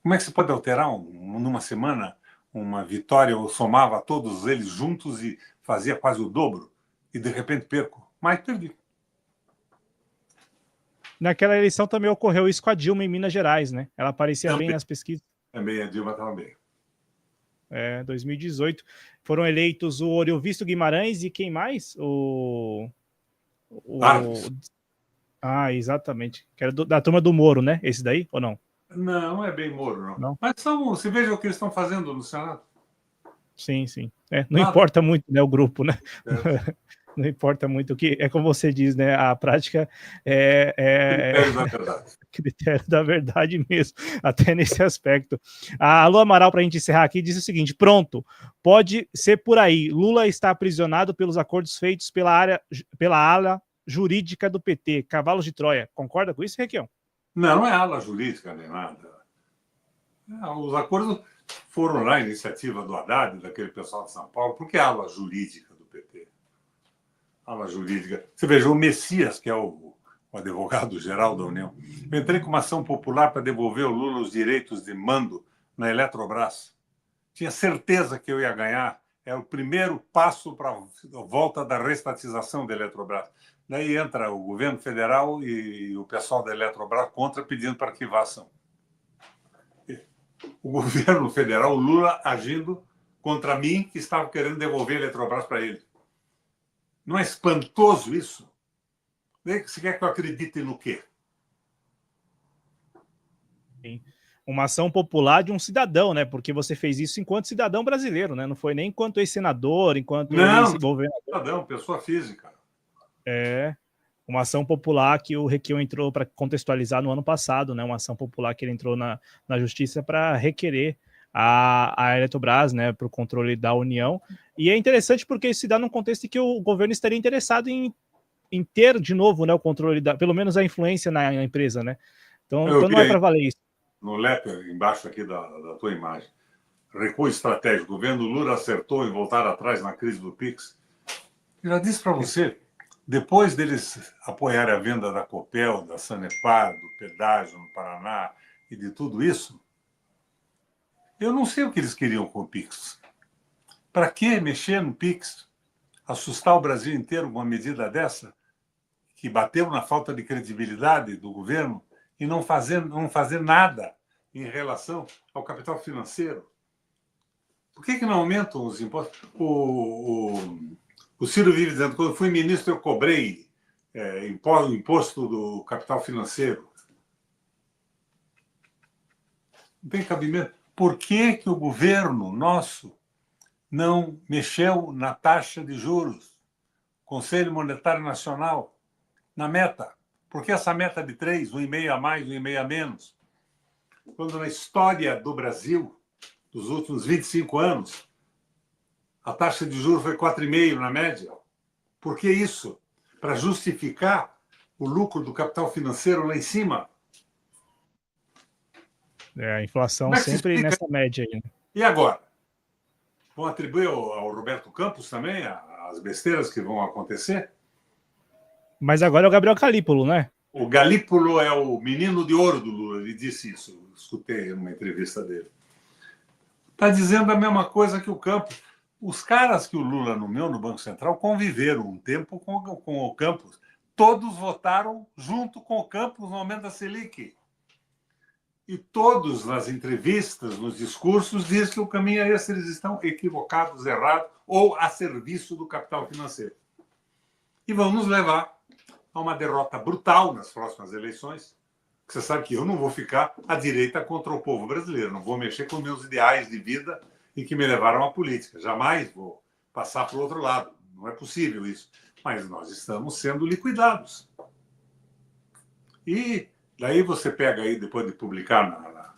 Como é que você pode alterar numa semana uma vitória? Eu somava todos eles juntos e fazia quase o dobro, e de repente perco. Mas perdi. Naquela eleição também ocorreu isso com a Dilma em Minas Gerais, né? Ela aparecia bem nas pesquisas. Também a Dilma estava bem. 2018. Foram eleitos o Oriovisto Guimarães e quem mais? Exatamente. Que era da turma do Moro, né? Esse daí, ou não? Não é bem Moro, não. Mas você veja o que eles estão fazendo no Senado. Sim. Não importa muito, né, o grupo, né? Não importa muito o que... É como você diz, né? A prática critério da verdade. Critério da verdade mesmo, até nesse aspecto. A Lu Amaral, para a gente encerrar aqui, diz o seguinte: pronto, pode ser por aí. Lula está aprisionado pelos acordos feitos pela ala jurídica do PT, cavalos de Troia. Concorda com isso, Requião? Não é ala jurídica nem nada. Os acordos foram lá, iniciativa do Haddad, daquele pessoal de São Paulo, porque é ala jurídica do PT. Ala jurídica. Você veja, o Messias, que é o advogado-geral da União, eu entrei com uma ação popular para devolver ao Lula os direitos de mando na Eletrobras. Tinha certeza que eu ia ganhar. Era o primeiro passo para a volta da restatização da Eletrobras. Daí entra o governo federal e o pessoal da Eletrobras contra, pedindo para arquivar a ação. O governo federal, o Lula, agindo contra mim, que estava querendo devolver a Eletrobras para ele. Não é espantoso isso? Você quer que eu acredite no quê? Sim. Uma ação popular de um cidadão, né? Porque você fez isso enquanto cidadão brasileiro, né? Não foi nem enquanto ex-senador, enquanto ex-governador. Cidadão, pessoa física. Uma ação popular que o Requião entrou para contextualizar no ano passado, né? Uma ação popular que ele entrou na justiça para requerer a Eletrobras, né? Para o controle da União. E é interessante porque isso se dá num contexto em que o governo estaria interessado em ter de novo, né, o controle, pelo menos a influência na empresa, né? Então não é para valer isso. No letter, embaixo aqui da tua imagem, recuo estratégico. O governo Lula acertou em voltar atrás na crise do Pix. Eu já disse para você, depois deles apoiarem a venda da Copel, da Sanepar, do pedágio no Paraná e de tudo isso, eu não sei o que eles queriam com o Pix. Para que mexer no Pix? Assustar o Brasil inteiro com uma medida dessa? Que bateu na falta de credibilidade do governo e não fazer nada em relação ao capital financeiro. Por que não aumentam os impostos? O Ciro vive dizendo, quando fui ministro eu cobrei imposto do capital financeiro. Não tem cabimento. Por que o governo nosso não mexeu na taxa de juros? Conselho Monetário Nacional, na meta. Por que essa meta de 3, 1,5 a mais, 1,5 a menos? Quando na história do Brasil, dos últimos 25 anos, a taxa de juros foi 4,5 na média. Por que isso? Para justificar o lucro do capital financeiro lá em cima? A inflação sempre nessa média aí. E agora? Vão atribuir ao Roberto Campos também as besteiras que vão acontecer? Mas agora é o Gabriel Calípolo, né? O Galípolo é o menino de ouro do Lula, ele disse isso, eu escutei numa entrevista dele. Está dizendo a mesma coisa que o Campos. Os caras que o Lula nomeou no Banco Central conviveram um tempo com o Campos. Todos votaram junto com o Campos no aumento da Selic. E todos, nas entrevistas, nos discursos, dizem que o caminho é esse, eles estão equivocados, errados, ou a serviço do capital financeiro. E vão nos levar a uma derrota brutal nas próximas eleições. Você sabe que eu não vou ficar à direita contra o povo brasileiro, não vou mexer com meus ideais de vida e que me levaram à política. Jamais vou passar para o outro lado. Não é possível isso. Mas nós estamos sendo liquidados. E daí você pega aí, depois de publicar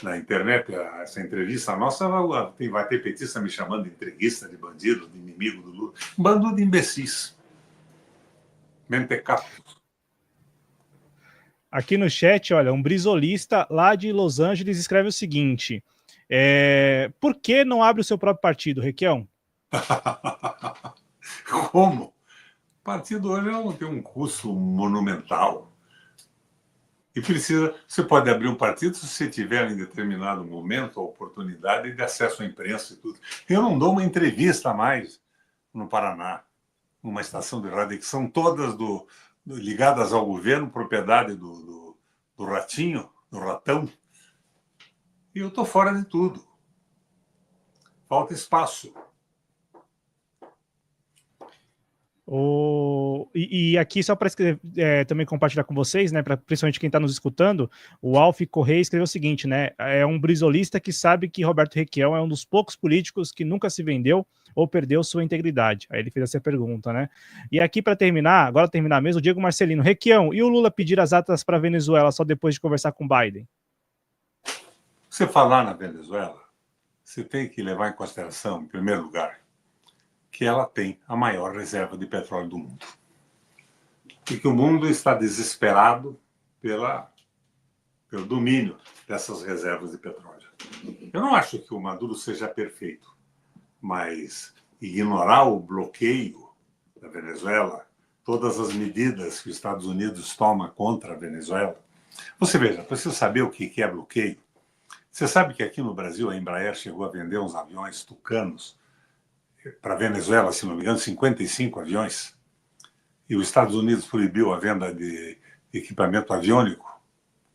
na internet essa entrevista nossa, vai ter petista me chamando de entreguista, de bandido, de inimigo do Lula. Um bando de imbecis. Mentecatos. Aqui no chat, olha, um brisolista lá de Los Angeles escreve o seguinte: por que não abre o seu próprio partido, Requião? Como? O partido hoje tem um custo monumental. E você pode abrir um partido se você tiver em determinado momento a oportunidade de acesso à imprensa e tudo. Eu não dou uma entrevista mais no Paraná, numa estação de rádio, que são todas ligadas ao governo, propriedade do Ratinho, do Ratão. E eu estou fora de tudo. Falta espaço. E aqui, só para também compartilhar com vocês, né, principalmente quem está nos escutando, o Alf Correia escreveu o seguinte, né, é um brisolista que sabe que Roberto Requião é um dos poucos políticos que nunca se vendeu ou perdeu sua integridade. Aí ele fez essa pergunta, né? E aqui, para terminar, agora terminar mesmo, o Diego Marcelino, Requião, e o Lula pedir as atas para a Venezuela só depois de conversar com Biden? Você falar na Venezuela, você tem que levar em consideração, em primeiro lugar, que ela tem a maior reserva de petróleo do mundo. E que o mundo está desesperado pelo domínio dessas reservas de petróleo. Eu não acho que o Maduro seja perfeito, mas ignorar o bloqueio da Venezuela, todas as medidas que os Estados Unidos tomam contra a Venezuela. Você veja, precisa saber o que é bloqueio. Você sabe que aqui no Brasil a Embraer chegou a vender uns aviões Tucanos para a Venezuela, se não me engano, 55 aviões. E os Estados Unidos proibiu a venda de equipamento aviônico.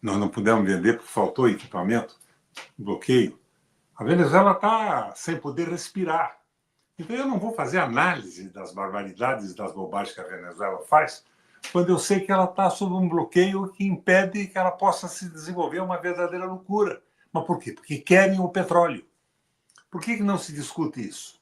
Nós não pudemos vender porque faltou equipamento, bloqueio. A Venezuela está sem poder respirar. Então eu não vou fazer análise das barbaridades, das bobagens que a Venezuela faz, quando eu sei que ela está sob um bloqueio que impede que ela possa se desenvolver uma verdadeira loucura. Mas por quê? Porque querem o petróleo. Por que não se discute isso?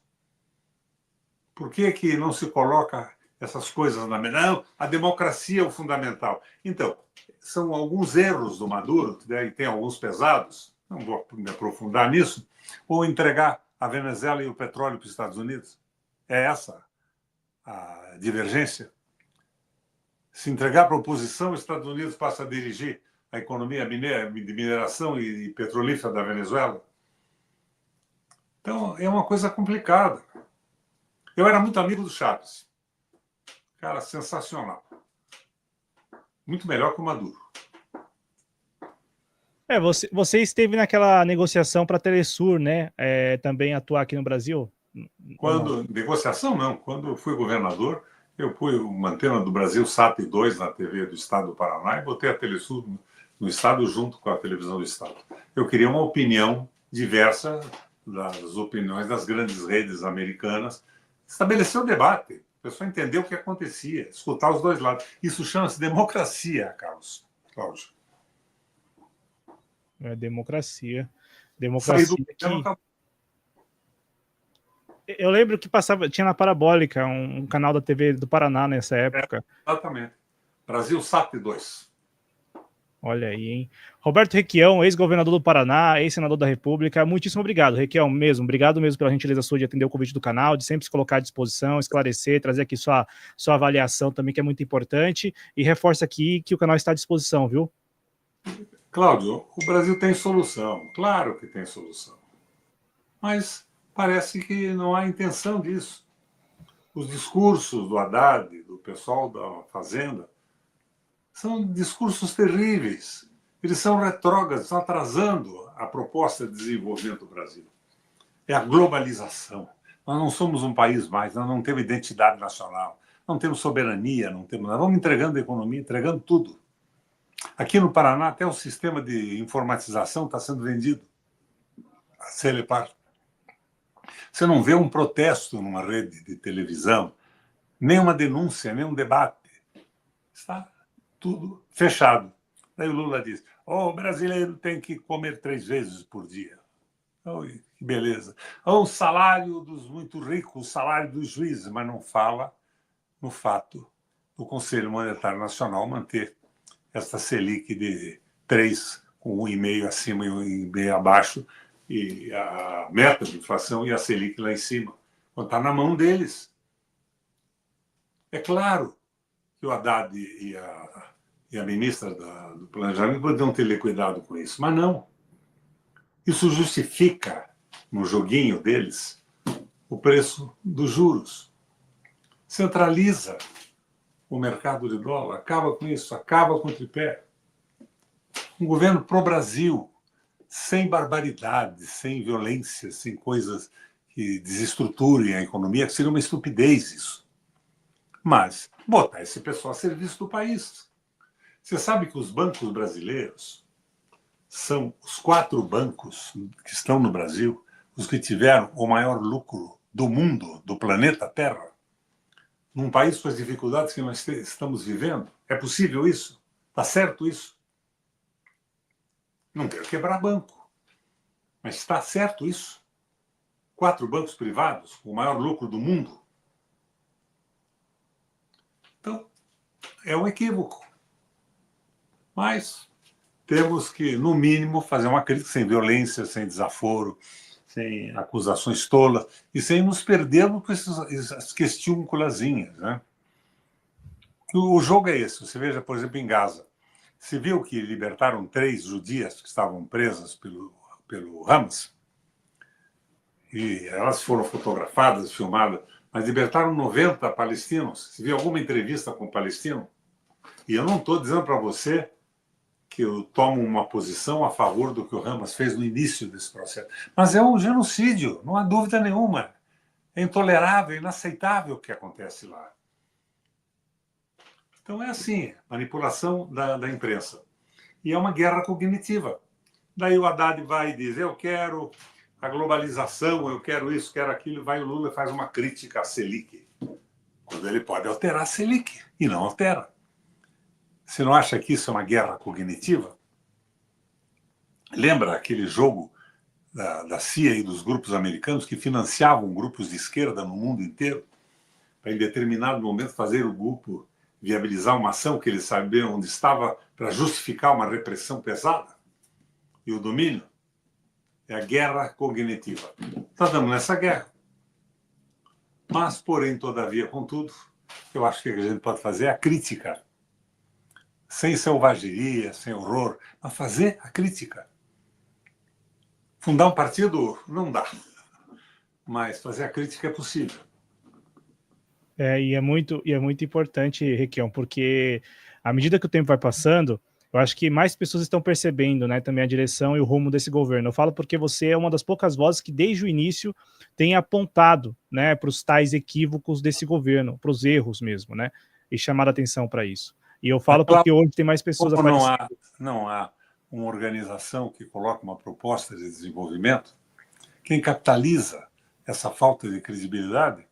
Por que não se coloca essas coisas na mesa? Não, a democracia é o fundamental. Então, são alguns erros do Maduro, e tem alguns pesados, não vou me aprofundar nisso, ou entregar a Venezuela e o petróleo para os Estados Unidos. É essa a divergência. Se entregar para a oposição, os Estados Unidos passa a dirigir a economia de mineração e petrolífera da Venezuela. Então, é uma coisa complicada. Eu era muito amigo do Chaves. Cara, sensacional. Muito melhor que o Maduro. Você esteve naquela negociação para a Telesur, né? Também atuar aqui no Brasil? Negociação, não. Quando eu fui governador, eu pus uma antena do Brasil SAT-2 na TV do Estado do Paraná e botei a Telesur no Estado junto com a televisão do Estado. Eu queria uma opinião diversa das opiniões das grandes redes americanas, estabelecer o debate, a pessoa entender o que acontecia, escutar os dois lados. Isso chama-se democracia, Carlos. Cláudio. Democracia. Democracia que... Eu lembro que tinha na Parabólica, um canal da TV do Paraná nessa época. Exatamente. Brasil SAT-2. Olha aí, hein? Roberto Requião, ex-governador do Paraná, ex-senador da República, muitíssimo obrigado, Requião, mesmo. Obrigado mesmo pela gentileza sua de atender o convite do canal, de sempre se colocar à disposição, esclarecer, trazer aqui sua avaliação também, que é muito importante, e reforça aqui que o canal está à disposição, viu? Cláudio, o Brasil tem solução, claro que tem solução. Mas parece que não há intenção disso. Os discursos do Haddad, do pessoal da Fazenda, São discursos terríveis. Eles são retrógrados, estão atrasando a proposta de desenvolvimento do Brasil. É a globalização. Nós não somos um país mais, nós não temos identidade nacional, não temos soberania, não temos nada. Vamos entregando a economia, entregando tudo. Aqui no Paraná, até o sistema de informatização está sendo vendido. A Celepar. Você não vê um protesto numa rede de televisão, nem uma denúncia, nem um debate. Está tudo fechado. Daí o Lula diz: o brasileiro tem que comer 3 vezes por dia. Oi, que beleza. O salário dos muito ricos, o salário dos juízes, mas não fala no fato do Conselho Monetário Nacional manter essa Selic de 3, com 1,5 acima e 1,5 abaixo, e a meta de inflação e a Selic lá em cima, quando está na mão deles. É claro que o Haddad e a ministra do Planejamento poderiam ter cuidado com isso, mas não. Isso justifica, no joguinho deles, o preço dos juros. Centraliza o mercado de dólar, acaba com isso, acaba com o tripé. Um governo pró-Brasil, sem barbaridade, sem violência, sem coisas que desestruturem a economia, que seria uma estupidez isso. Mas botar esse pessoal a serviço do país. Você sabe que os bancos brasileiros são os 4 bancos que estão no Brasil, os que tiveram o maior lucro do mundo, do planeta Terra, num país com as dificuldades que nós estamos vivendo? É possível isso? Está certo isso? Não quero quebrar banco, mas está certo isso? 4 bancos privados com o maior lucro do mundo? Então, é um equívoco. Mas temos que, no mínimo, fazer uma crítica sem violência, sem desaforo, sem acusações tolas e sem nos perdermos com essas questiúnculazinhas, né? O jogo é esse. Você veja, por exemplo, em Gaza. Se viu que libertaram 3 judias que estavam presas pelo Hamas, e elas foram fotografadas, filmadas, mas libertaram 90 palestinos. Se viu alguma entrevista com o palestino? E eu não estou dizendo para você que eu tomo uma posição a favor do que o Hamas fez no início desse processo. Mas é um genocídio, não há dúvida nenhuma. É intolerável, inaceitável o que acontece lá. Então é assim, manipulação da imprensa. E é uma guerra cognitiva. Daí o Haddad vai e diz: eu quero a globalização, eu quero isso, quero aquilo. Vai o Lula e faz uma crítica à Selic. Quando ele pode alterar a Selic, e não altera. Você não acha que isso é uma guerra cognitiva? Lembra aquele jogo da CIA e dos grupos americanos que financiavam grupos de esquerda no mundo inteiro para, em determinado momento, fazer o grupo viabilizar uma ação que eles sabiam onde estava para justificar uma repressão pesada e o domínio? É a guerra cognitiva. Estamos nessa guerra. Mas, porém, todavia, contudo, eu acho que o que a gente pode fazer é a crítica. Sem selvageria, sem horror, mas fazer a crítica. Fundar um partido não dá, mas fazer a crítica é possível. E é muito importante, Requião, porque à medida que o tempo vai passando, eu acho que mais pessoas estão percebendo, né, também a direção e o rumo desse governo. Eu falo porque você é uma das poucas vozes que desde o início tem apontado, né, para os tais equívocos desse governo, para os erros mesmo, né, e chamado a atenção para isso. E eu falo porque hoje tem mais pessoas aparecendo. Não há uma organização que coloca uma proposta de desenvolvimento, quem capitaliza essa falta de credibilidade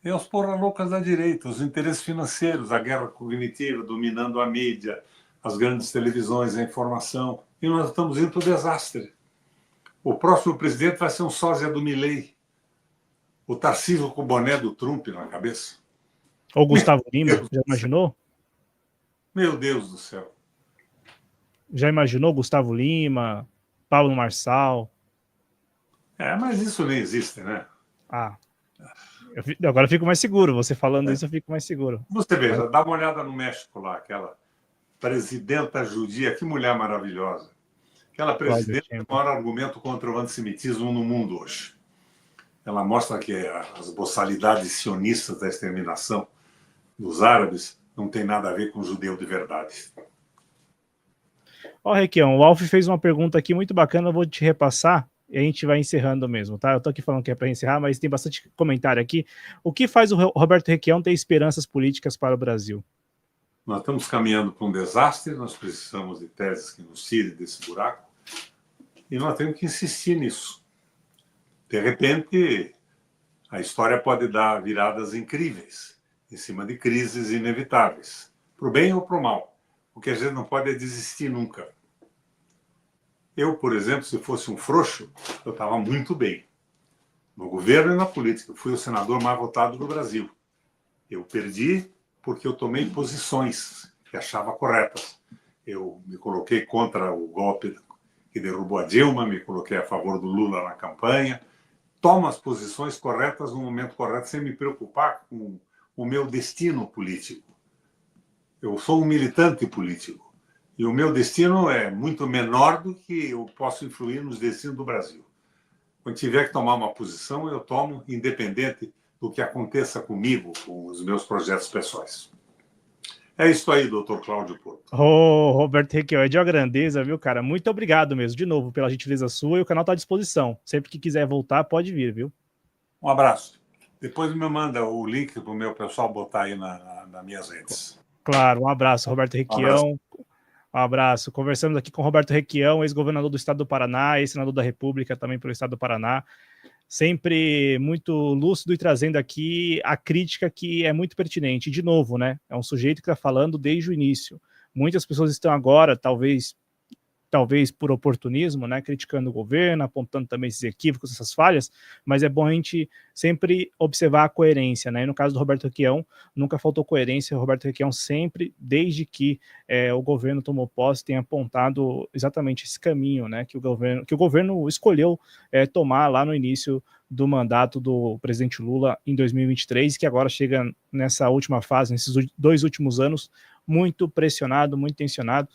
é os porra-loucas da direita, os interesses financeiros, a guerra cognitiva dominando a mídia, as grandes televisões, a informação, e nós estamos indo para o desastre. O próximo presidente vai ser um sósia do Milei, o Tarcísio com o boné do Trump na cabeça. Ou Gustavo Lima, já imaginou? Meu Deus do céu. Já imaginou Gustavo Lima, Paulo Marçal? Mas isso nem existe, né? Agora eu fico mais seguro. Você falando isso, eu fico mais seguro. Você veja, dá uma olhada no México lá, aquela presidenta judia, que mulher maravilhosa. Aquela presidenta é o maior argumento contra o antissemitismo no mundo hoje. Ela mostra que as boçalidades sionistas da exterminação dos árabes não tem nada a ver com o judeu de verdade. Ó, Requião, o Alf fez uma pergunta aqui muito bacana, eu vou te repassar e a gente vai encerrando mesmo, tá? Eu tô aqui falando que é para encerrar, mas tem bastante comentário aqui. O que faz o Roberto Requião ter esperanças políticas para o Brasil? Nós estamos caminhando para um desastre, nós precisamos de teses que nos tirem desse buraco e nós temos que insistir nisso. De repente, a história pode dar viradas incríveis em cima de crises inevitáveis, para o bem ou para o mal. O que a gente não pode é desistir nunca. Eu, por exemplo, se fosse um frouxo, eu estava muito bem. No governo e na política. Eu fui o senador mais votado do Brasil. Eu perdi porque eu tomei posições que achava corretas. Eu me coloquei contra o golpe que derrubou a Dilma, me coloquei a favor do Lula na campanha. Tomo as posições corretas no momento correto, sem me preocupar com o meu destino político. Eu sou um militante político. E o meu destino é muito menor do que eu posso influir nos destinos do Brasil. Quando tiver que tomar uma posição, eu tomo, independente do que aconteça comigo, com os meus projetos pessoais. É isso aí, doutor Cláudio Porto. Ô, Roberto Requião, é de uma grandeza, viu, cara? Muito obrigado mesmo, de novo, pela gentileza sua, e o canal está à disposição. Sempre que quiser voltar, pode vir, viu? Um abraço. Depois me manda o link para o meu pessoal botar aí nas minhas redes. Claro, um abraço, Roberto Requião. Um abraço. Conversamos aqui com Roberto Requião, ex-governador do estado do Paraná, ex-senador da República também pelo estado do Paraná. Sempre muito lúcido e trazendo aqui a crítica que é muito pertinente. De novo, né? É um sujeito que está falando desde o início. Muitas pessoas estão agora, talvez por oportunismo, né, criticando o governo, apontando também esses equívocos, essas falhas, mas é bom a gente sempre observar a coerência, né, e no caso do Roberto Requião, nunca faltou coerência. O Roberto Requião sempre, desde que o governo tomou posse, tem apontado exatamente esse caminho, né, que o governo escolheu tomar lá no início do mandato do presidente Lula em 2023, que agora chega nessa última fase, nesses 2 últimos anos, muito pressionado, muito tensionado.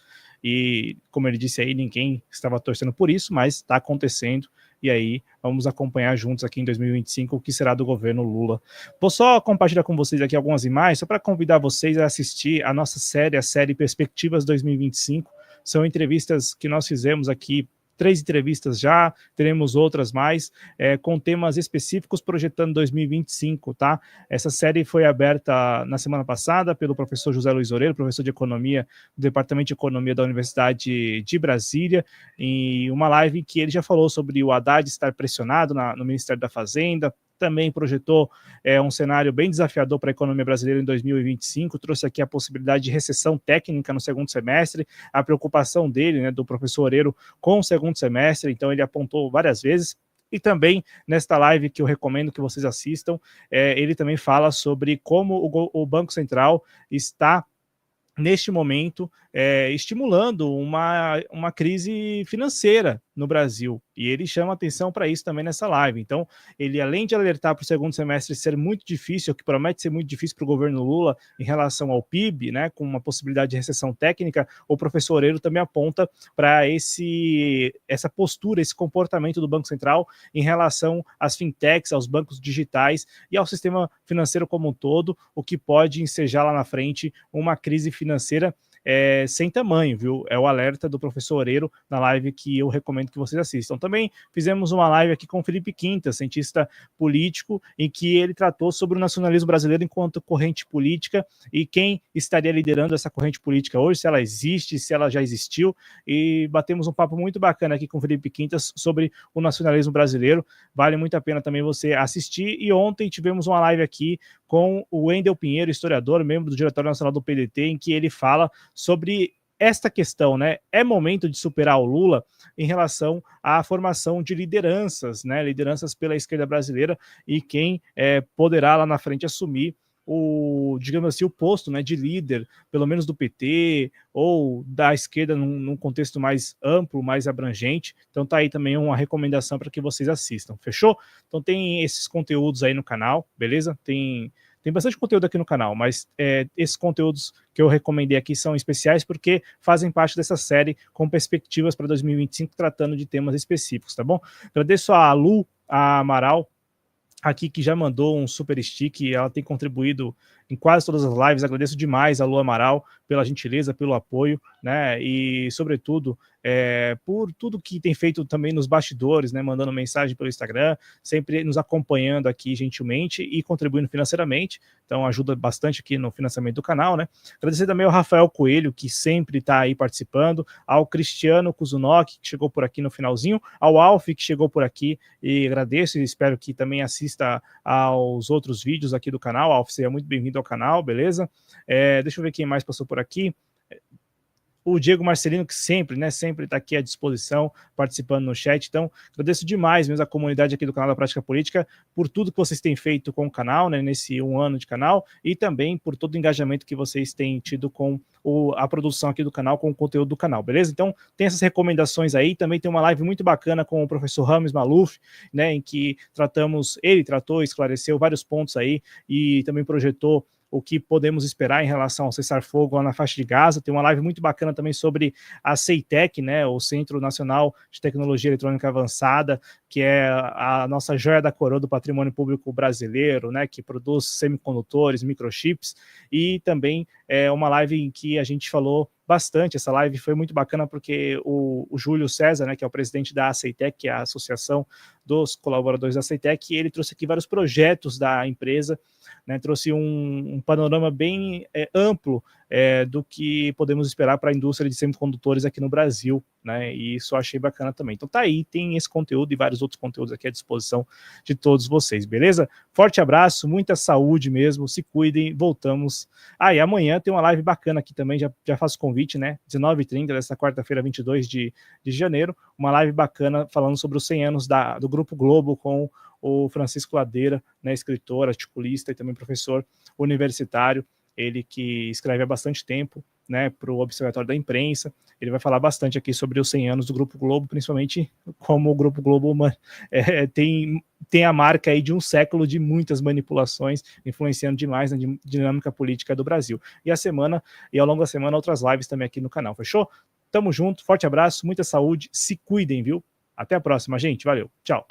E, como ele disse aí, ninguém estava torcendo por isso, mas está acontecendo. E aí, vamos acompanhar juntos aqui em 2025 o que será do governo Lula. Vou só compartilhar com vocês aqui algumas imagens, só para convidar vocês a assistir a nossa série, a série Perspectivas 2025. São entrevistas que nós fizemos aqui, 3 entrevistas já, teremos outras mais, com temas específicos projetando 2025, tá? Essa série foi aberta na semana passada pelo professor José Luiz Oreiro, professor de Economia do Departamento de Economia da Universidade de Brasília, em uma live que ele já falou sobre o Haddad estar pressionado no Ministério da Fazenda, também projetou um cenário bem desafiador para a economia brasileira em 2025, trouxe aqui a possibilidade de recessão técnica no segundo semestre, a preocupação dele, né, do professor Oreiro, com o segundo semestre, então ele apontou várias vezes. E também, nesta live que eu recomendo que vocês assistam, ele também fala sobre como o Banco Central está, neste momento, estimulando uma crise financeira no Brasil. E ele chama atenção para isso também nessa live. Então, ele, além de alertar para o segundo semestre ser muito difícil, que promete ser muito difícil para o governo Lula em relação ao PIB, né, com uma possibilidade de recessão técnica, o professor Oreiro também aponta para essa postura, esse comportamento do Banco Central em relação às fintechs, aos bancos digitais e ao sistema financeiro como um todo, o que pode ensejar lá na frente uma crise financeira sem tamanho, viu? É o alerta do professor Oreiro na live que eu recomendo que vocês assistam. Também fizemos uma live aqui com o Felipe Quintas, cientista político, em que ele tratou sobre o nacionalismo brasileiro enquanto corrente política e quem estaria liderando essa corrente política hoje, se ela existe, se ela já existiu, e batemos um papo muito bacana aqui com o Felipe Quintas sobre o nacionalismo brasileiro. Vale muito a pena também você assistir. E ontem tivemos uma live aqui com o Wendel Pinheiro, historiador, membro do Diretório Nacional do PDT, em que ele fala sobre esta questão, né? É momento de superar o Lula em relação à formação de lideranças, né? Lideranças pela esquerda brasileira, e quem poderá lá na frente assumir digamos assim, o posto, né, de líder, pelo menos do PT ou da esquerda num contexto mais amplo, mais abrangente. Então tá aí também uma recomendação para que vocês assistam, fechou? Então tem esses conteúdos aí no canal, beleza? Tem bastante conteúdo aqui no canal, mas esses conteúdos que eu recomendei aqui são especiais porque fazem parte dessa série com perspectivas para 2025, tratando de temas específicos, tá bom? Agradeço a Lu, a Amaral, aqui, que já mandou um super stick, ela tem contribuído em quase todas as lives. Agradeço demais a Lu Amaral pela gentileza, pelo apoio, né? E, sobretudo, por tudo que tem feito também nos bastidores, né? Mandando mensagem pelo Instagram, sempre nos acompanhando aqui gentilmente e contribuindo financeiramente. Então, ajuda bastante aqui no financiamento do canal, né? Agradecer também ao Rafael Coelho, que sempre está aí participando, ao Cristiano Kuzunoki, que chegou por aqui no finalzinho, ao Alf, que chegou por aqui, e agradeço e espero que também assista aos outros vídeos aqui do canal. Alf, seja muito bem-vindo ao canal, beleza? Deixa eu ver quem mais passou por aqui. O Diego Marcelino, que sempre, né, sempre está aqui à disposição, participando no chat. Então, agradeço demais mesmo a comunidade aqui do canal da Prática Política por tudo que vocês têm feito com o canal, né, nesse 1 ano de canal, e também por todo o engajamento que vocês têm tido com a produção aqui do canal, com o conteúdo do canal, beleza? Então, tem essas recomendações aí. Também tem uma live muito bacana com o professor Rames Maluf, né, em que ele tratou, esclareceu vários pontos aí e também projetou o que podemos esperar em relação ao cessar-fogo lá na faixa de Gaza. Tem uma live muito bacana também sobre a CEITEC, né, o Centro Nacional de Tecnologia Eletrônica Avançada, que é a nossa joia da coroa do patrimônio público brasileiro, né, que produz semicondutores, microchips, e também uma live em que a gente falou bastante. Essa live foi muito bacana porque o Júlio César, né, que é o presidente da CEITEC, que é a Associação dos Colaboradores da CEITEC, ele trouxe aqui vários projetos da empresa, né, trouxe um panorama bem amplo do que podemos esperar para a indústria de semicondutores aqui no Brasil, né, e isso eu achei bacana também. Então tá aí, tem esse conteúdo e vários outros conteúdos aqui à disposição de todos vocês, beleza? Forte abraço, muita saúde mesmo, se cuidem, voltamos. E amanhã tem uma live bacana aqui também, já faço convite, né, 19h30, dessa quarta-feira, 22 de janeiro, uma live bacana falando sobre os 100 anos do Grupo Globo com o Francisco Ladeira, né, escritor, articulista e também professor universitário, ele que escreve há bastante tempo, né, para o Observatório da Imprensa. Ele vai falar bastante aqui sobre os 100 anos do Grupo Globo, principalmente como o Grupo Globo tem a marca aí de um século de muitas manipulações, influenciando demais na dinâmica política do Brasil. E ao longo da semana, outras lives também aqui no canal, fechou? Tamo junto, forte abraço, muita saúde, se cuidem, viu? Até a próxima, gente, valeu, tchau!